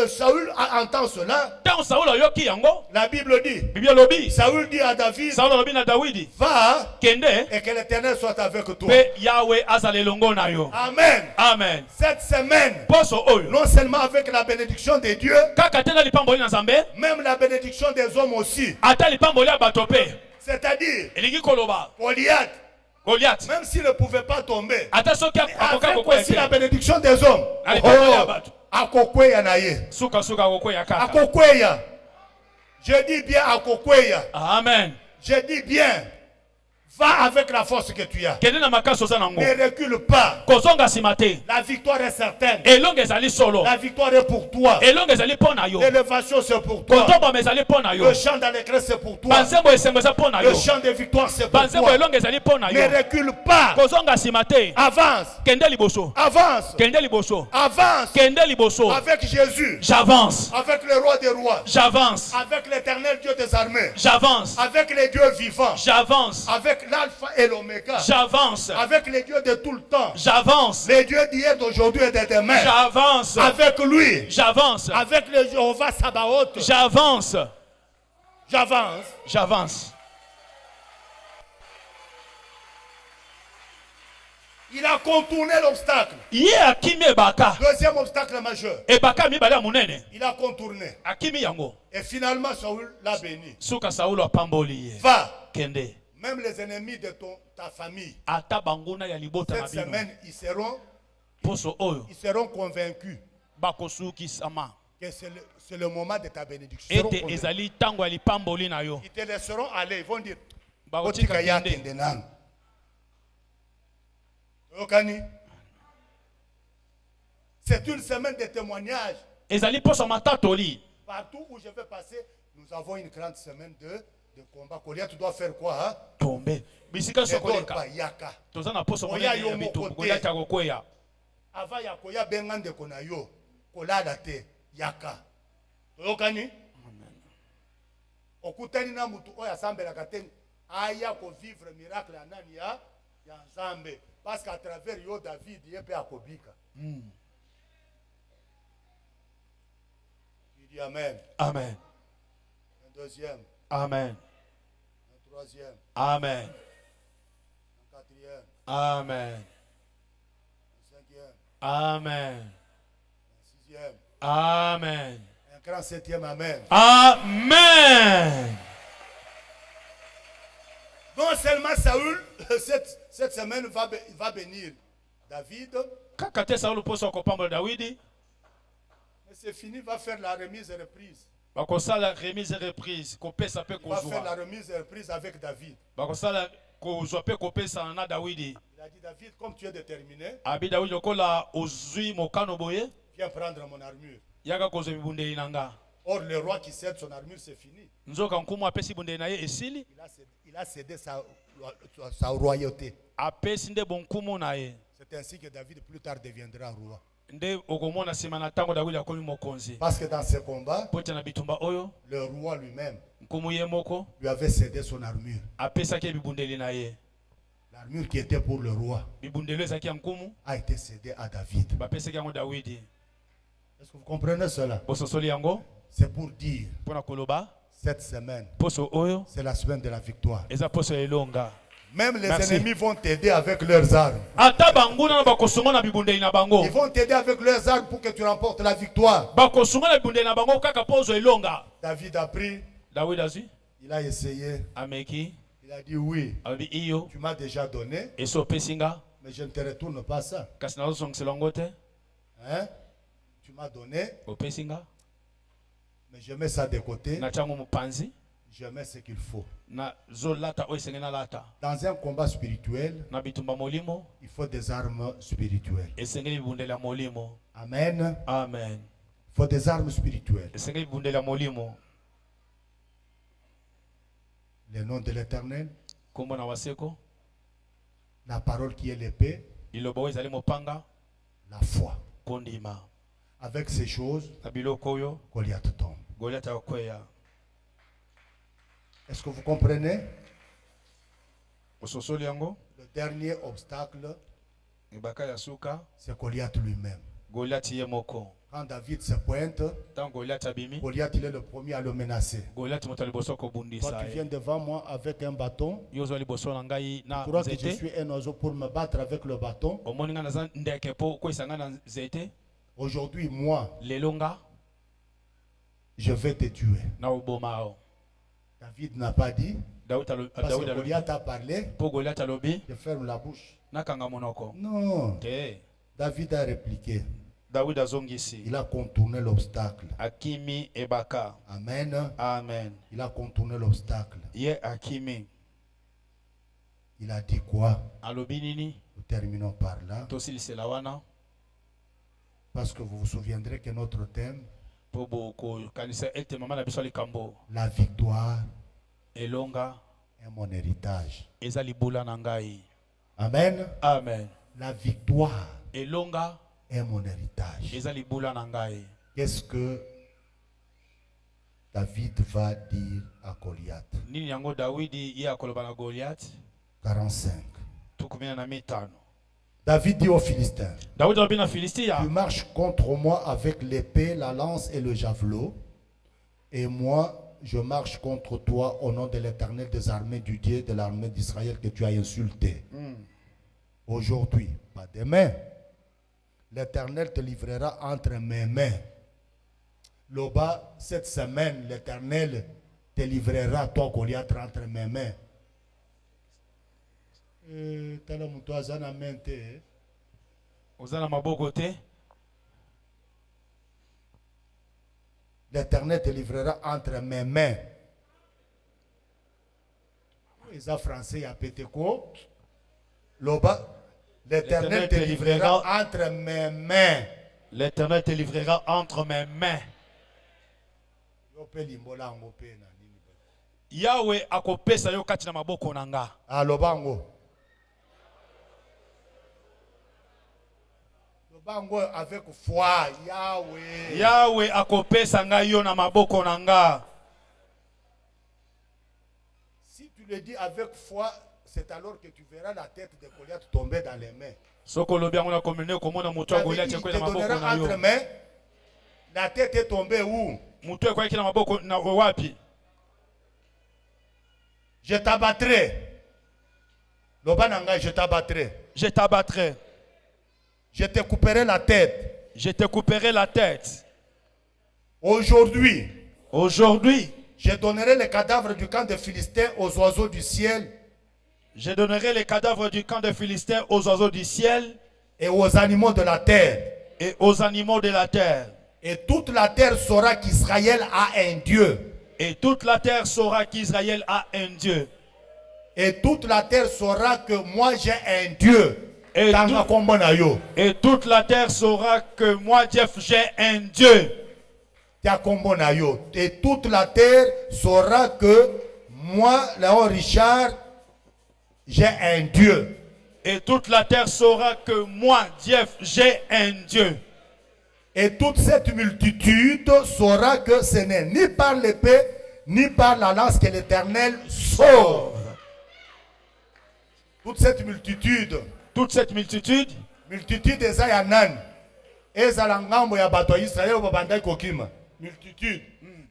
Saül entend cela, Ntango Saulo ayoki yango. la Bible dit, Biblia elobi. Saül dit à David, Saulo alobi na Dawidi. va Kende. et que l'Éternel soit avec toi. Pe Yahweh azala elongo na yo. Amen. Amen. Cette semaine, Poso oyo. non seulement avec la bénédiction de Dieu, Kaka te na lipamboli na Nzambe. même la bénédiction des hommes aussi. Ata lipamboli ya bato pe. C'est-à-dire, Elingi koloba. Goliath, Goliath. même s'il ne pouvait pas tomber, Ata soki akoka avec kokweya aussi la te. bénédiction des hommes, Alipamboli ya bato. akokweya na ye. Suka suka kokweya kaka. Akokweya. Je dis bien akokweya. Amen. Je dis bien, va avec la force que tu as. Kende na makasi oza nango. Ne recule pas. Kozonga nsima te. La victoire est certaine. Elongo ezali solo. La victoire est pour toi. Elongo ezali mpo na yo. L'élévation c'est pour toi. Kotombama ezali mpo na yo. Le chant d'allégresse c'est pour toi. Banzembo esengo eza mpo na Le yo. chant de victoire c'est pour Banzembo toi. elongo ezali mpo na yo. Ne recule pas. Kozonga nsima te. Avance. Kende liboso. Avance. Kende liboso. Avance. Kende liboso. Avec Jésus. J'avance. Avec le roi des rois. J'avance. Avec l'éternel Dieu des armées. J'avance. Avec les dieux vivants. J'avance. Avec l'alpha et l'oméga. J'avance. Avec les dieux de tout le temps. J'avance. Les dieux d'hier, d'aujourd'hui et de demain. J'avance. Avec lui. J'avance. Avec le Jéhovah Sabaoth. J'avance. J'avance. J'avance. Il a contourné l'obstacle. Ye akimi ebaka. Deuxième obstacle majeur. Ebaka mibale ya monene. Il a contourné. Akimi yango. Et finalement, Saül l'a béni. Suka Saulo apamboli ye. Va. Kende. Même les ennemis de ta famille, Ata banguna ya libota na cette bino. semaine, Poso oyo. ils seront convaincus Bakosuki sama. que c'est le moment de ta bénédiction. Ils seront Ete convaincus. ezali tango ya lipamboli na yo. Ils te laisseront aller. Ils vont dire, Bakotika Otikaya kende. Kendenan. Okani. C'est une semaine de témoignages. Ezali poso matatoli. Partout où je vais passer, nous avons une grande semaine de combat. Goliath, tu dois faire quoi? Hein? Tombe. Bisika Ne dors sokoleka. pas, yaka. Toza na poso Oya monene yo ya bitumbu. moko te. Goliath akokweya. Avant ya koya bengande kona yo. Kolala te, yaka. Okani? Okutani na mutu oya sambelaka te. Aya ko vivre miracle ya nani ya Nzambe. Parce qu'à travers yo David yepe akobika. Il dit Amen. Amen. Un deuxième, Amen. un troisième, Amen. un quatrième, Amen. cinquième, Amen. un sixième, Amen. un grand septième, amen. Amen. Non seulement Saül, cette semaine, va bénir David, Kakate Saul poso kopamba Dawidi. mais c'est fini, il va faire la remise et reprise. Bakosala remise et reprise. Kopesa pe Il va faire la kozwa. remise et reprise avec David. Bakosala kozwa pe kopesa na Dawidi. Il a dit, David, comme tu es déterminé, Abi Dawidi lokola ozwi mokano boye. viens prendre mon armure. Yaka kozwa bibundeli nanga. Or, le roi qui cède son armure, c'est fini. Nzoka nkumu apesi bundeli na ye esili. Il a cédé sa royauté. Apesi nde bonkumu na ye. C'est ainsi que David plus tard deviendra roi. Nde okomona sima na tango Dawidi akomi mokonzi. Parce que dans ce combat, Poti na bitumba oyo le roi lui-même nkumu ye moko lui avait cédé son armure. apesaki bibundeli na ye. L'armure qui était pour le roi Bibundeli ezaki ya nkumu a été cédée à David. bapesaki yango Dawidi. Est-ce que vous comprenez cela? Bososoli yango C'est pour dire, mpona koloba cette semaine, poso oyo c'est la semaine de la victoire. eza poso ya elonga. Même les Merci. ennemis vont t'aider avec leurs armes. Ata banguna na bakosunga na bibundeli na bango. Ils vont t'aider avec leurs armes pour que tu remportes la victoire. Bakosunga na bibundeli na bango kaka poso elonga. David a pris, Dawidi azwi il a essayé, ameki il a dit oui, abi iyo tu m'as déjà donné, eso opesi nga mais je ne te retourne pas ça. kasi nazosongisela yango te. Hein? Tu m'as donné, Opesi nga mais je mets ça de côté, natia yango mopanzi je mets ce qu'il faut. nazolata oyo esengeli nalata. Dans un combat spirituel, Na bitumba molimo il faut des armes spirituelles. esengeli bibundeli ya molimo. Amen. Amen. Il faut des armes spirituelles. Esengeli bibundeli ya molimo. Le nom de l'Éternel, Kombo na waseko la parole qui est l'épée, liloba oyo ezali mopanga la foi. kondima. Avec ces choses, Na biloko oyo Goliath tombe. Goliath akweya. Est-ce que vous comprenez? Ososoli yango Le dernier obstacle, ebaka ya suka c'est Goliath lui-même. Goliath ye moko. Quand David se pointe, Tant Goliath abimi Goliath il est le premier à le menacer. Goliath moto liboso Toi kobundisa tu viens ye. devant moi avec un bâton. Yo ozwa liboso na ngai Tu na crois que je nzete. suis un oiseau pour me battre avec le bâton? Omoni nga naza ndeke po kwesa nga na nzete. Aujourd'hui, moi, Lelo nga je vais te tuer. na oboma o. David n'a pas dit, Daudi parce que alobi Goliath a parlé, po Goliath alobi je ferme la bouche. nakanga monoko. Non, Te David a répliqué. Daudi azongisi Il a contourné l'obstacle. akimi ebaka. Amen. Amen. Il a contourné l'obstacle. Ye akimi Il a dit quoi? alobi nini Nous terminons par là. tosilisela wana Parce que vous vous souviendrez que notre thème, po bokokanisa ete mama na biso likambo la victoire elonga est mon héritage. eza libula na ngai. Amen. Amen. La victoire Elonga est mon héritage. eza libula na ngai. Qu'est-ce que David va dire à Goliath? Nini yango Dawidi ye akoloba na Goliath 45. tukumina na mitano. David dit aux Philistins, Dawidi alobi na Filistia tu marches contre moi avec l'épée, la lance et le javelot, et moi, je marche contre toi au nom de l'Éternel des armées, du Dieu de l'armée d'Israël que tu as insulté. Aujourd'hui, pas demain, l'Éternel te livrera entre mes mains. Loba, cette semaine, l'Éternel te livrera, toi, Goliath, entre mes mains. oza na maboko te. L'Éternel te livrera entre mes mains. Les Français a pété quoi? Loba, l'Éternel te livrera entre mes mains. L'Éternel te livrera entre mes mains. Yahweh akopesa yo kati na maboko na nga. Alobango. Lobango avec foi, Yahweh. Yahweh akopesa nga yo na maboko na nga. Si tu le dis avec foi, c'est alors que tu verras la tête de Goliath tomber dans les mains. Soko lobi yango na komene komona mutu ya Goliath Il ekwe te na maboko donnera na yo. entre mains. La tête est tombée où? Mutu ekwe na maboko na wapi? Je t'abattrai. Lobananga, je t'abattrai. Je t'abattrai. je te couperai la tête. Je te couperai la tête. Aujourd'hui, Je donnerai les cadavres du camp des Philistins aux oiseaux du ciel donnerai les cadavres du camp des Philistins aux oiseaux du ciel et aux animaux de la terre. et aux animaux de la terre. Et toute la terre saura qu'Israël a un Dieu. Et toute la terre saura qu'Israël a un Dieu. Et toute la terre saura que moi j'ai un Dieu. Et toute la terre saura que moi, Jeff, j'ai un Dieu. Et toute la terre saura que moi, Léon Richard, j'ai un Dieu. Et toute la terre saura que moi, Jeff, j'ai un Dieu. Et toute cette multitude saura que ce n'est ni par l'épée, ni par la lance que l'Éternel sauve. Toute cette multitude ezayanan. Ezalangambo ya bato Israël babandai kokima. Multitude.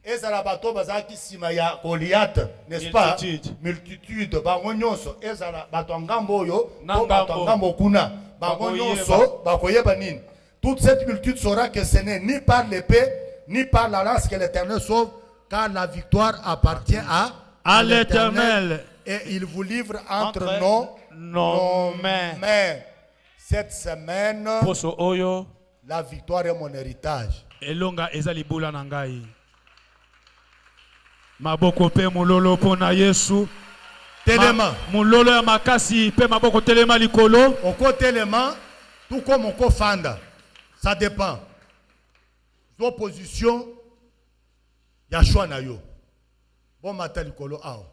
Ezalabato bazaki sima ya Goliath, n'est-ce pas? Multitude. Bango nyonso ezala bato ngambo yo, bato ngambo kuna. Bango nyonso bakoyeba nini. Toute cette multitude saura que ce n'est ni par l'épée, ni par la lance que l'Éternel sauve, car la victoire appartient à l'Éternel. Et il vous livre entre nos mains. Cette semaine, la victoire est mon héritage. Elonga ezalibula nangai. Maboko pe mulolo pona Yesu. Telema. Mulolo ya makasi pe maboko telema likolo. Oko telema, tout comme oko fanda. Ça dépend. L'opposition, ya choix na yo. Bon matin likolo ao.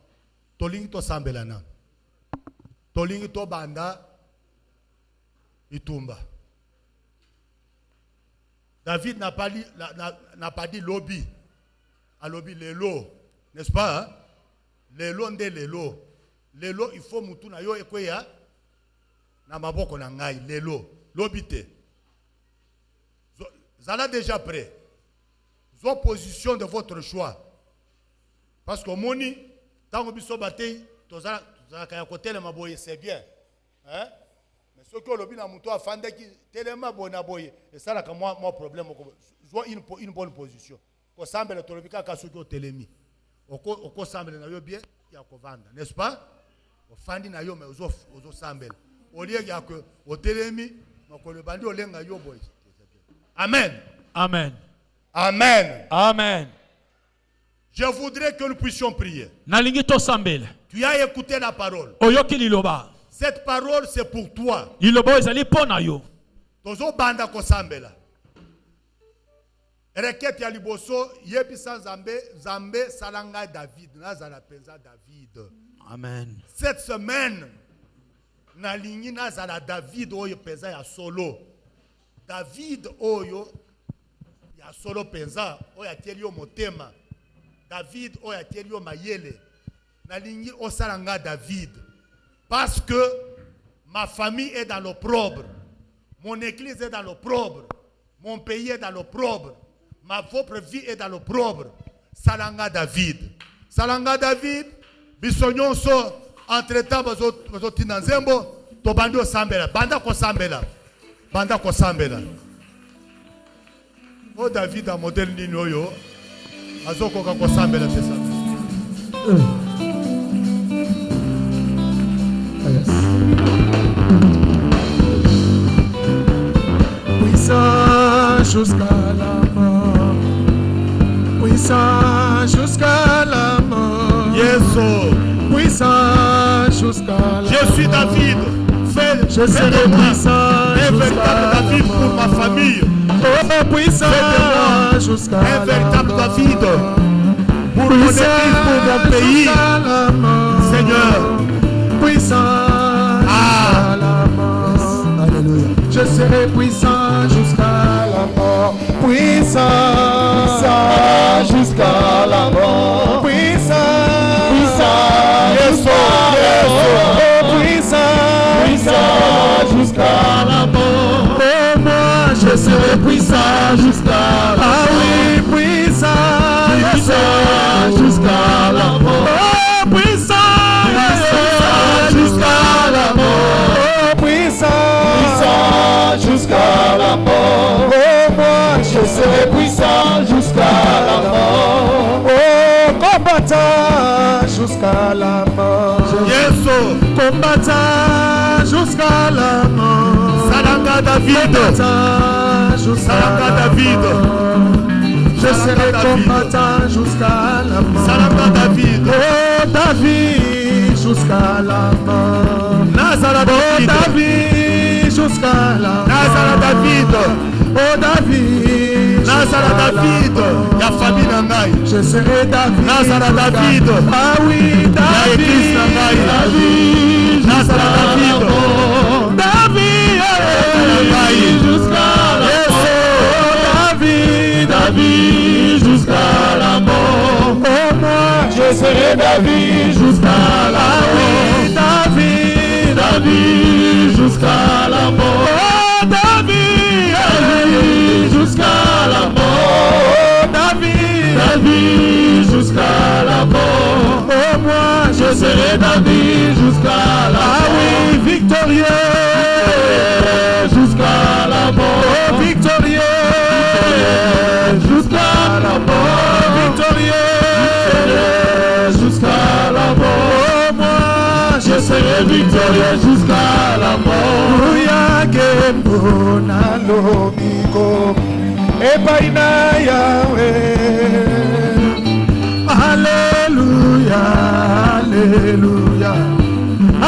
Tolingi to sambelana. Tolingi to banda itumba. David n'a pas dit lobby. A lobby lelo, n'est-ce pas? Hein? Lelo nde lelo. Lelo il faut mutu na yo ekweya na maboko na ngai lelo. Lobby te. Zala déjà prêt. Opposition de votre choix. Parce que moni tant que biso batei tozala kaya côté le maboye c'est bien. Hein? Mais ce que le lobby na mutu afande qui tellement bona boye et ça là comme moi problème soit une bonne position. Ko sambele to lobby ka soki o telemi. Oko sambele na yo bien ya ko vanda, n'est-ce pas? O fandi na yo mais ozo sambele. Au lieu ya que o telemi ko le bandi olenga yo boy. Amen. Amen. Amen. Amen. Je voudrais que nous puissions prier. Nalingito sambele. Tu as écouté la parole. Oyoki liloba. Cette parole c'est pour toi. Liloba ezali pona yo. Tozo banda ko sambela. Requête ya liboso yebisa Zambe salanga David nazala penza David. Amen. Cette semaine nalingi nazala David oyo penza ya solo. David oyo ya solo penza oyo atieli yo motema. David oyo atieli yo mayele. Nalingi osalanga David parce que ma famille est dans l'opprobre. Mon église est dans l'opprobre. Mon pays est dans l'opprobre. Ma propre vie est dans l'opprobre. Salanga David. Salanga David. Bisognon so entre-temps bazotina nzembo to bandi osambela. Banda ko sambela. Banda ko sambela. O David a modèle nini oyo. Azoko ka ko sambela pesa. Puissant jusqu'à la mort. Puissant jusqu'à la mort. Yeso. Puissant jusqu'à la mort. Je suis David. Je serai puissant un véritable David pour ma famille. Oh, puissant jusqu'à la mort. Un véritable David pour mon église, pour mon pays. Seigneur. Puissant jusqu'à la mort. Alléluia. Je serai puissant jusqu'à la mort. Puissant jusqu'à la mort. Puissant jusqu'à la mort. Puissant jusqu'à la mort. Oh, moi je serai puissant jusqu'à la mort. Ah oui, puissant jusqu'à la mort. Oh, puissant jusqu'à la mort. Oh, puissant jusqu'à serai puissant jusqu'à la mort. Oh, combattant jusqu'à la mort. Yeso, Combattant jusqu'à la mort. Salanga David, Salanga David. Je serai combattant jusqu'à la mort. Salanga David. Oh David, jusqu'à la mort. Nazareth Oh David. David, jusqu'à la mort. Nazareth David. Oh David, Nazareth David. Ya famille Nangai. je serai David. Nazareth David. Ah oui, Ya église Nangai. David. Nazareth David. David, jusqu'à la mort. David, jusqu'à la mort. Oh moi, je serai David jusqu'à la mort. David, jusqu'à la mort. Oh David, jusqu'à la mort. David, jusqu'à la mort. Oh moi, je serai David jusqu'à la mort. Ah oui, victorieux, jusqu'à la mort. Oh, victorieux, jusqu'à la mort. Victorieux, jusqu'à la mort. Oh moi, je serai victorieux jusqu'à la mort. Uyakembo na lobiko epaina Yahweh. Alléluia, alléluia,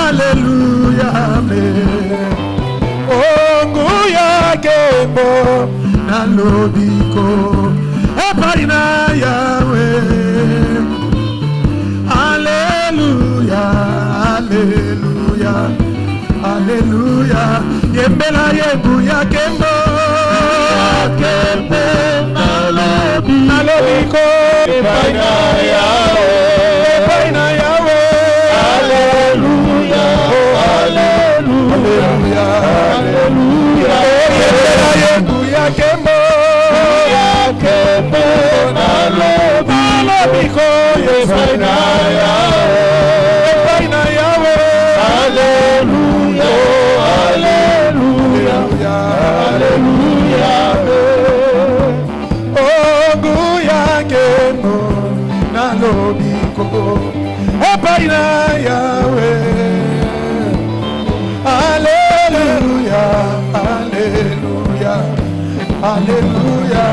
alléluia, amen. Oh, nguya kembo na lobiko epaina Yahweh. Alléluia, alléluia, alléluia. Yembela yenguya kembo na lobiko epaina Yahweh, epaina Yahweh. Alléluia, oh alléluia, alléluia. Yembela yenguya kembo na lobiko epaina Yahweh, epaina Yahweh. Alléluia, oh alléluia, alléluia. Oh nguya kembo na lobiko epaina Yahweh. Alléluia, alléluia, alléluia.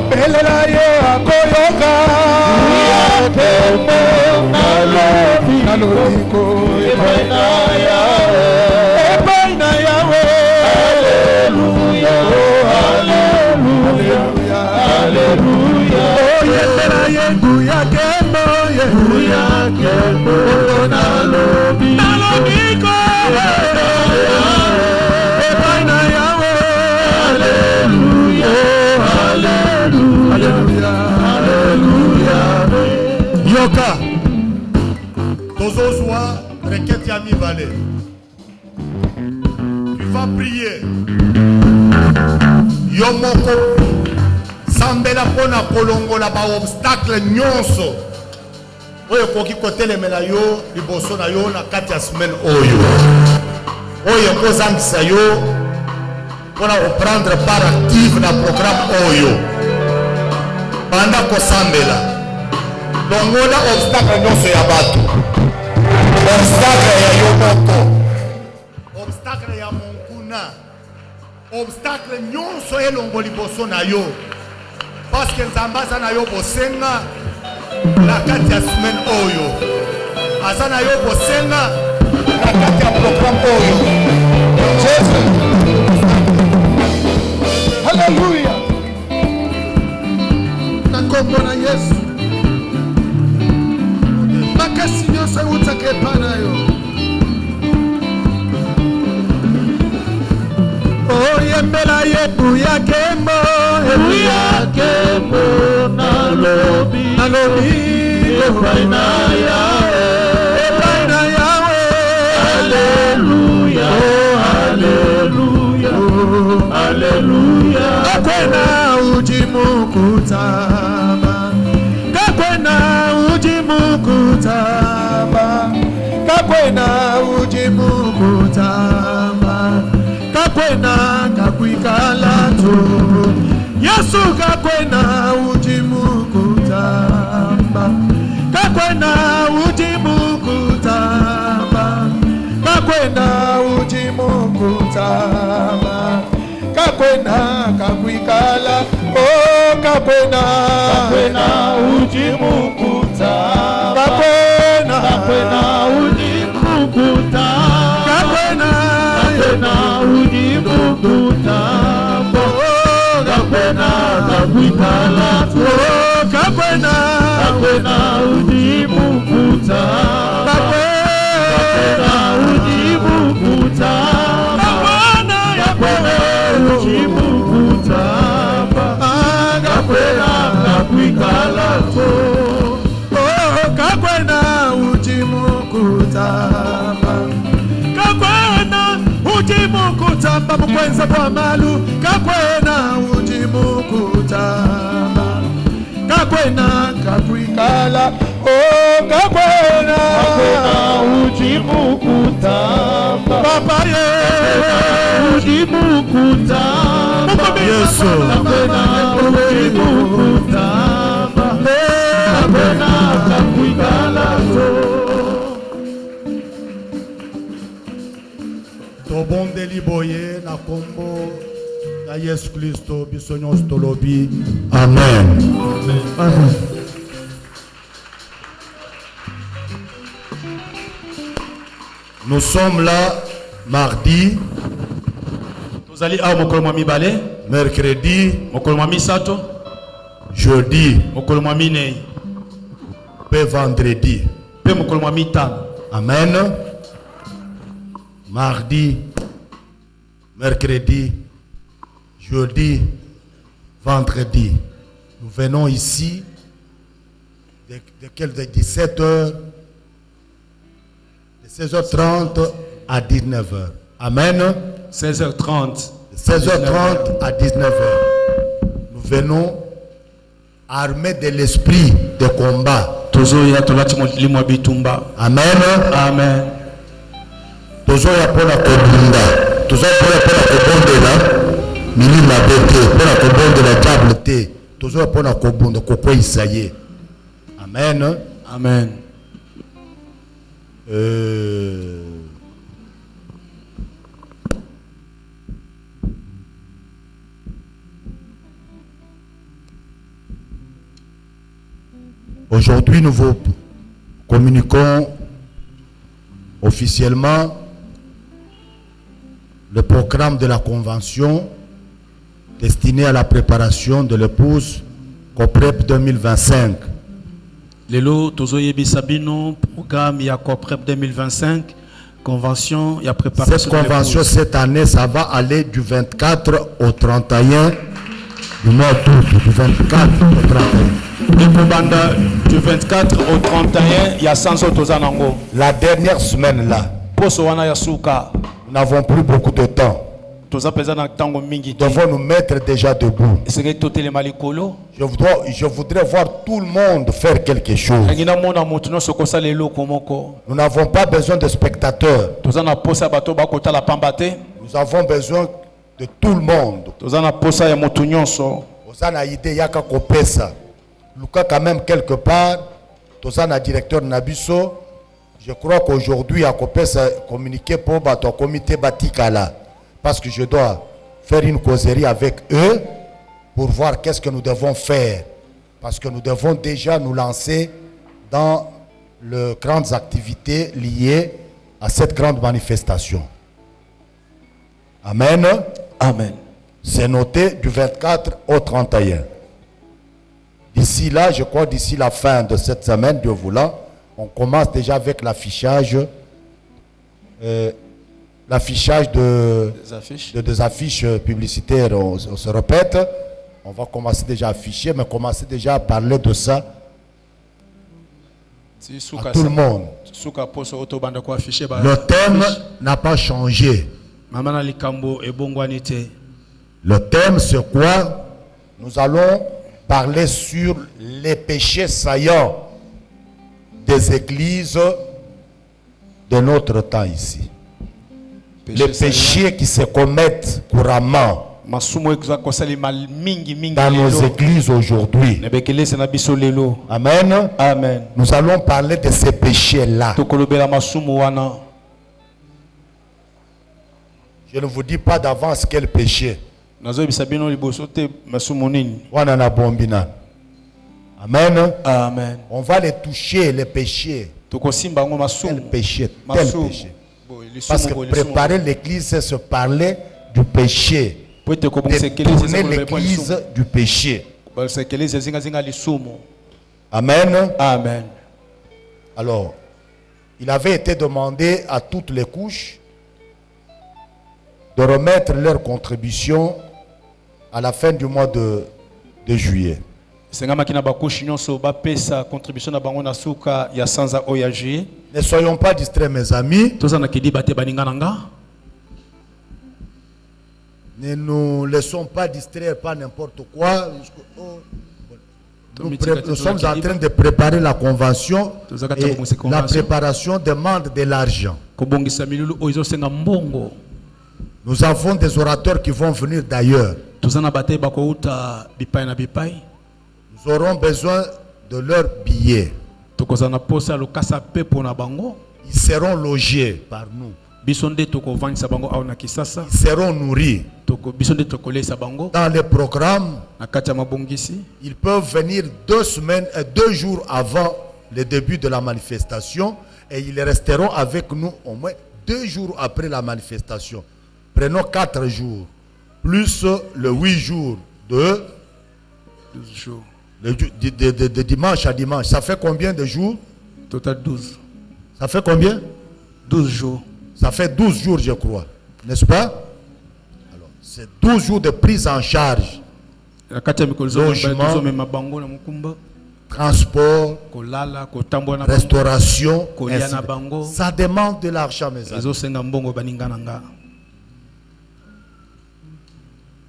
Belela ye akoyoka kembo na lobiko epaina Yahweh, epaina Yahweh. Alléluia, oh alléluia, alléluia. Oh yembela yenguya kembo, yenguya kembo na lobiko epaina Yahweh. Alléluia, alléluia, alléluia. Yoka. Tozozwa requête ya mibale. Tu vas prier. Yo moko sambela pona kolongola ba obstacle nyonso. Oyo koki kotelemela yo liboso na yo na kati ya semaine oyo. Oyo kozangisa yo pona prendre part active na programme oyo. Banda kosambela. Longola obstacle nyonso ya bato. Obstacle ya yo moko. Obstacle ya monkuna. Obstacle nyonso elongo liboso na yo. Parce que nzambe aza na yo bosenga na kati ya semaine oyo. Aza na yo bosenga na kati ya programme oyo. Jésus. Alléluia. Na kombo na Yesu. Makasi nyonso eutaka epai na yo. Oh yembela yebuya kembo, ebuya kembo na lobi epai na Yahweh, epai na Yahweh. Alléluia, oh alléluia, oh alléluia. Kakwena ujimu kutaba, kakwena ujimu kutaba, kakwena ujimu kutaba, kakwena kakwikala tu. Yesu kakwena ujimu kutamba, kakwena ujimu kutamba, kakwena ujimu kutamba, kakwena kakwikala, oh kakwena ujimu kutamba, kakwena ujimu kutamba, kakwena ujimu kutamba, kakwena kakwikala, oh kakwena ujimu kutamba, kakwena ujimu kutamba, kakwena ujimu kutamba, kakwena kakwikala, oh kakwena ujimu kutamba, kakwena ujimu kutamba, mukwenza bwa malu, kakwena ujimu kutamba, kakwena kakwikala, oh kakwena ujimu kutamba, papa ye ujimu kutamba, Yesu kakwena ujimu kutamba, kakwena kakwikala, tobondeli boye na kombo ya Yesu Kristo biso nyonso tolobi amen. Nous sommes là mardi, Tozali awa mokolo mwa mibale, mercredi, mokolo mwa misato, jeudi, mokolo mwa minei, pe vendredi. pe mokolo mwa mitano. Amen. Mardi, mercredi, jeudi, vendredi. Nous venons ici de 17h, de 16h30 à 19h. Amen. 16h30. De 16h30 à 19h. Nous venons armés de l'esprit de combat. Tozoya tolati molimo bitumba. Amen. Amen. Tozoya pona kobunda. Tozoya pona kobondela. Milima bete pona kobondela table te. Tozoya pona kobunda koko isaye. Amen. Amen. Aujourd'hui, nous vous communiquons officiellement le programme de la convention destiné à la préparation de l'épouse COPREP 2025. Lelo tozoyebisa bino programme ya COPREP 2025, convention ya préparation. Cette convention cette année, ça va aller du 24 au 31 du mois d'août, du 24 au 31. Du 24 au 31, il y a 100 autres. La dernière semaine là, nous n'avons plus beaucoup de temps. Nous devons nous mettre déjà debout. Je voudrais voir tout le monde faire quelque chose. Nous n'avons pas besoin de spectateurs. Nous avons besoin de tout le monde. Luka quand même quelque part, Tozana directeur Nabiso, je crois qu'aujourd'hui à Kopesa communiquer pour ton comité Batikala, parce que je dois faire une causerie avec eux pour voir qu'est-ce que nous devons faire, parce que nous devons déjà nous lancer dans les grandes activités liées à cette grande manifestation. Amen. Amen. C'est noté du 24 au 31. D'ici là, je crois d'ici la fin de cette semaine, Dieu voulant, on commence déjà avec l'affichage des affiches publicitaires. On se répète, on va commencer déjà à afficher, mais commencer déjà à parler de ça à tout le monde. Le thème n'a pas changé. Le thème, c'est quoi? Nous allons parler sur les péchés saillants des églises de notre temps ici. Les péchés qui se commettent couramment dans nos églises aujourd'hui. Amen. Amen. Nous allons parler de ces péchés-là. Je ne vous dis pas d'avance quel péché. Amen. Amen. On va les toucher, les péchés. Tel péché, tel péché. Parce que préparer l'église, c'est se parler du péché. Détourner l'église du péché. Amen. Amen. Alors, il avait été demandé à toutes les couches de remettre leur contribution à la fin du mois de juillet. Ne soyons pas distraits, mes amis. Ne nous laissons pas distraire par n'importe quoi. Nous sommes en train de préparer la convention et la préparation demande de l'argent. Nous avons des orateurs qui vont venir d'ailleurs. Nous aurons besoin de leurs billets. Ils seront logés par nous. Ils seront nourris. Dans les programmes, ils peuvent venir 2 jours avant le début de la manifestation et ils resteront avec nous au moins 2 jours après la manifestation. Prenons 4 jours, plus le 8 jours de 12 jours. De dimanche à dimanche. Ça fait combien de jours? Total 12. Ça fait combien? 12 jours. Ça fait 12 jours, je crois. N'est-ce pas? Alors, c'est 12 jours de prise en charge. Logement, transport, restauration. Ça demande de l'argent, mes amis.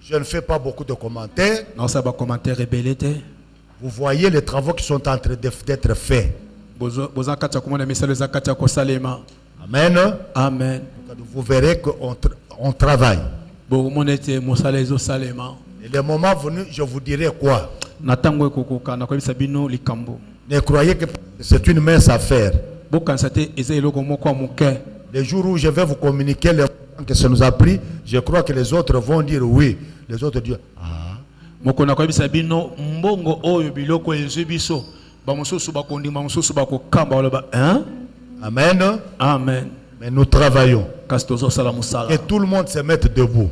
Je ne fais pas beaucoup de commentaires. Vous voyez les travaux qui sont en train d'être faits. Amen. Amen. Vous verrez qu'on travaille. Et le moment venu, je vous dirai quoi. Ne croyez que c'est une mince affaire. Le jour où je vais vous communiquer le temps que ça nous a pris, je crois que les autres vont dire oui. Les autres disent ah. Amen. Amen. Mais nous travaillons. Et tout le monde se mette debout.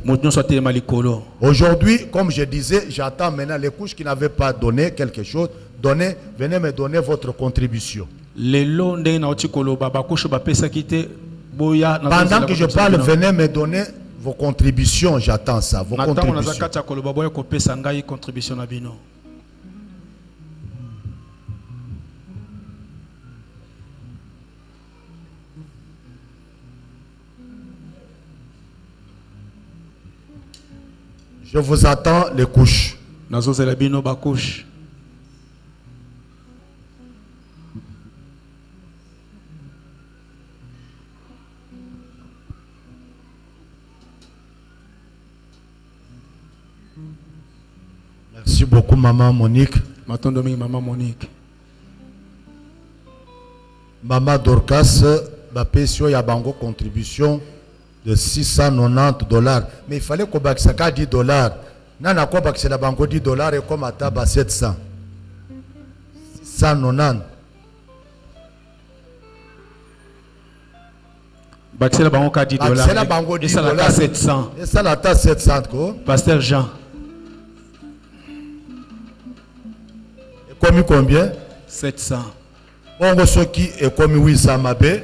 Aujourd'hui, comme je disais, j'attends maintenant les couches qui n'avaient pas donné quelque chose. Venez me donner votre contribution. Pendant que je parle, venez me donner vos contributions. J'attends ça. Vos contributions. Je vous attends les couches. Merci beaucoup, maman Monique. Maman Dorcas, il y a une contribution de $690. Mais il fallait qu'on baxe ça $10. Nana ko baxe la banque $10 et comme à taba 700. 690. Baxe la banque $10. Et ça la 700. Et ça la 700 quoi. Pasteur Jean. Et comme combien? 700. Bongo soki et comme 800 mabé.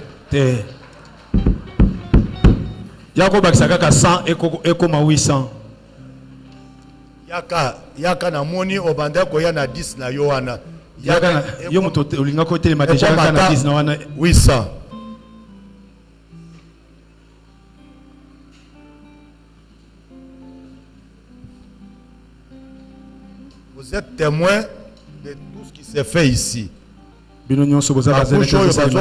Yako bakisaka ka 100 eko ma 800. Yaka na moni obanda ko ya na 10 na yo wana. Yaka yo muto olinga ko telema déjà na 10 na wana 800. Vous êtes témoin de tout ce qui s'est fait ici. Bino nyonso boza bazali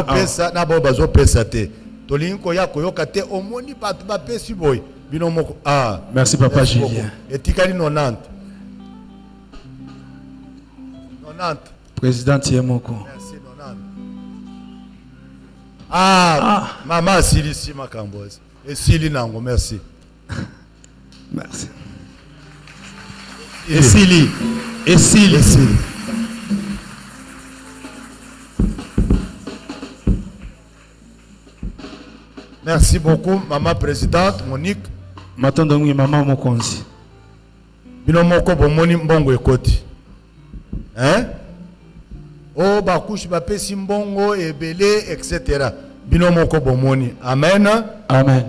pesa na bo bazo pesa te. Tolinko ya koyoka te omoni batu ba pesi boy Bino moko. Ah. Merci Papa Julien. Et Tikali 90. 90. Président Tiemoko. Merci 90. Ah. Maman Sili Sima Kamboz. Et Sili Nango, merci. Merci. Et Sili. Et Sili. Et Sili. Merci beaucoup, Maman Présidente, Monique. Matandongi Maman Mokonzi. Bino moko bomoni mbongo ekoti. Hein? Oh, bakushi bapesi mbongo, ebele, etc. Bino moko bomoni. Amen. Amen.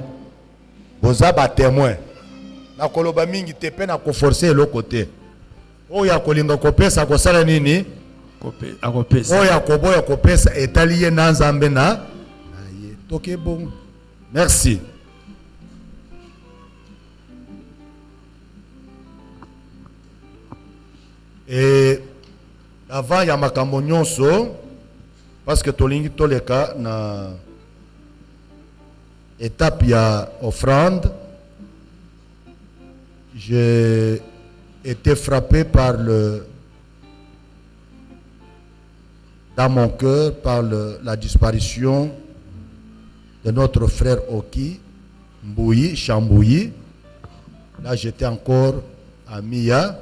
Boza ba témoin. Na koloba mingi tepe na ko forcer le côté. Oh ya kolinga kopesa kosala nini? Akopesa. Oh ya koboya kopesa etaliye na nzambe na. Aye, toke bon. Merci. Et avant ya makambo nyonso parce que tolingi toleka na étape ya offrande, j'ai été frappé par dans mon cœur par la disparition de notre frère Oki Mbouyi, Chambouyi. Là, j'étais encore à Mia.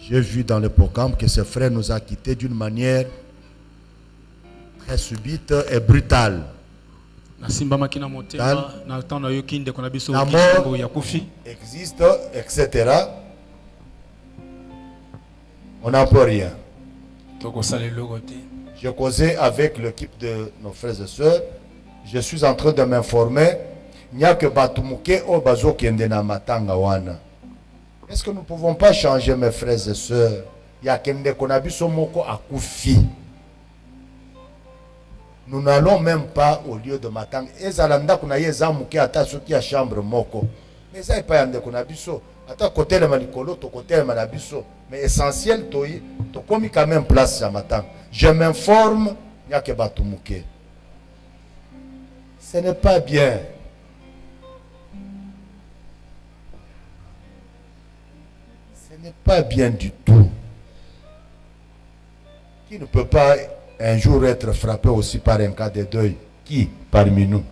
J'ai vu dans le programme que ce frère nous a quittés d'une manière très subite et brutale. La mort existe, etc. On n'en peut rien. Je causais avec l'équipe de nos frères et sœurs. Je suis en train de m'informer. Il n'y a que Batumuke ou Bazo Kendena Matanga Wana. Est-ce que nous ne pouvons pas changer, mes frères et sœurs? Il y a Kende Konabiso Moko Akufi. Nous n'allons même pas au lieu de Matanga. Et Zalanda Kunaye Zamuke Ata Soki à chambre Moko. Mais ça n'est pas Yande Konabiso. Ata côté le Malikolo, to côté le Manabiso. Mais essentiel, to komi quand même place à Matanga. Je m'informe, il n'y a que Batumuke. Ce n'est pas bien. Ce n'est pas bien du tout. Qui ne peut pas un jour être frappé aussi par un cas de deuil? Qui parmi nous?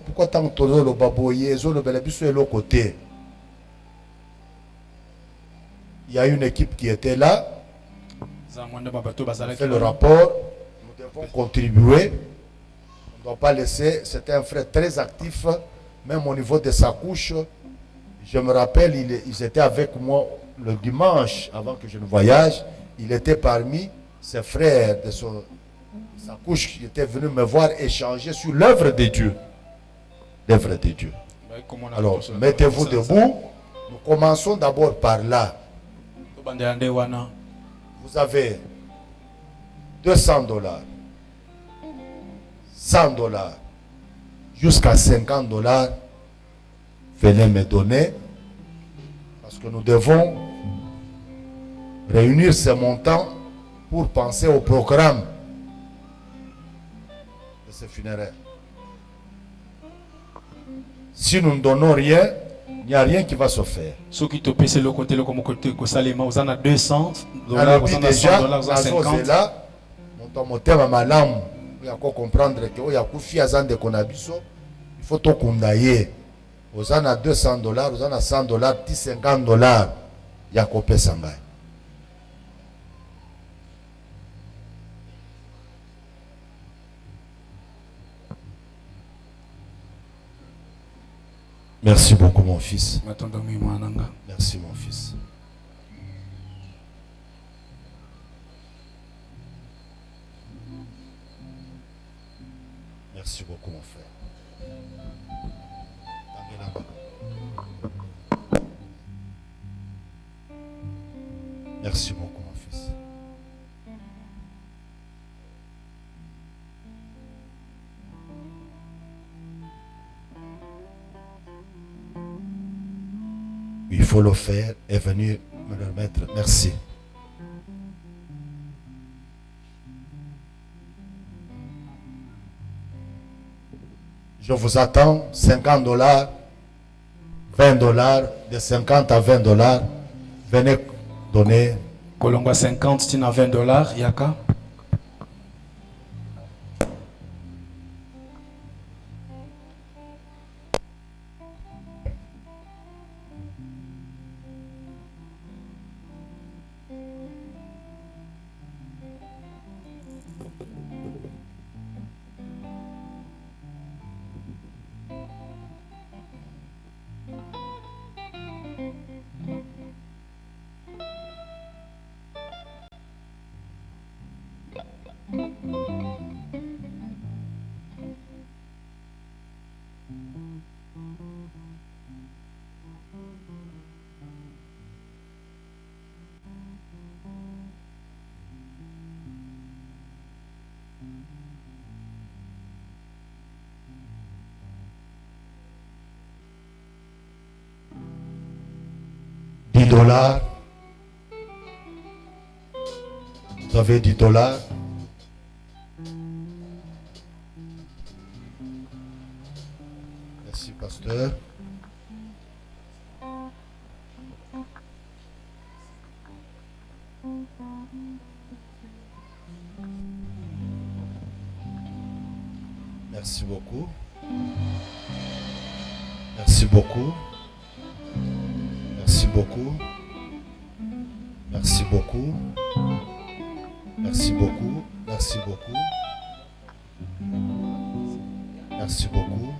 Pourquoi tant que le baboye, le belabiso est l'autre côté? Il y a une équipe qui était là. On fait le rapport. Nous devons contribuer. On ne doit pas laisser. C'était un frère très actif, même au niveau de sa couche. Je me rappelle, ils étaient avec moi le dimanche avant que je ne voyage. Il était parmi ses frères de sa couche qui étaient venus me voir échanger sur l'œuvre de Dieu. L'œuvre de Dieu. Alors, mettez-vous debout. Nous commençons d'abord par là. Vous avez $200, $100, jusqu'à $50. Venez me donner, parce que nous devons réunir ces montants pour penser au programme de ces funérailles. Si nous ne donnons rien, il n'y a rien qui va se faire. Ceux qui te paient le côté, vous en 200 $, Alors, vous en déjà, 100 $, vous en 50. là, mon thème malam, il faut comprendre que il y a koufi azan de konabiso, il faut tout kundaye. Vous en a $200, vous en a $100, $50, il y a kopé sangai. Merci beaucoup, mon fils. Merci, mon fils. Merci beaucoup, mon frère. Merci beaucoup, mon fils. Il faut le faire et venir me le remettre. Merci. Je vous attends, $50, $20, de 50 à $20. Venez donner. Kolongwa 50 tina $20 yaka. $10. Vous avez $10. Merci, pasteur. Merci beaucoup. Merci beaucoup. Merci beaucoup. Merci beaucoup. Merci beaucoup. Merci beaucoup. Merci beaucoup. Merci beaucoup.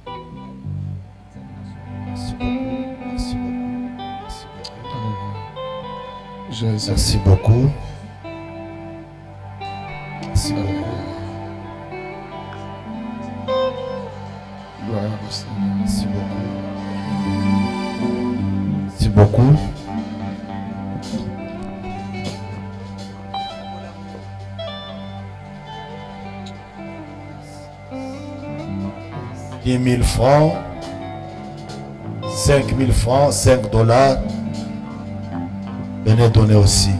Merci beaucoup. Merci beaucoup. Merci beaucoup. Merci beaucoup. Merci beaucoup. $10 000, $5 000, $5. Venez donner aussi.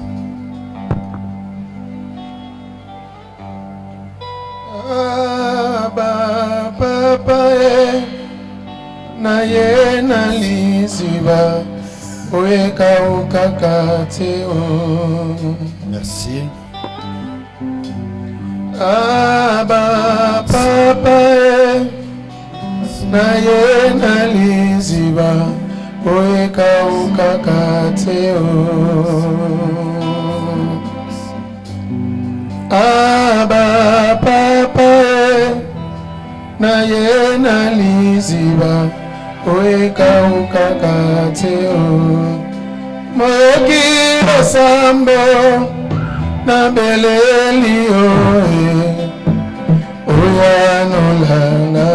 Naye naliziba weka ukakate o. Merci. Aba papa naye naliziba weka ukakate o. Aba papa naye naliziba weka ukakate o. Moyoki osambo na beleli oe oyanolanga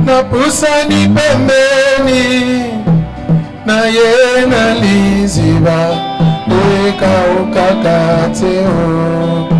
na pusani pembeni naye naliziba weka ukakate o.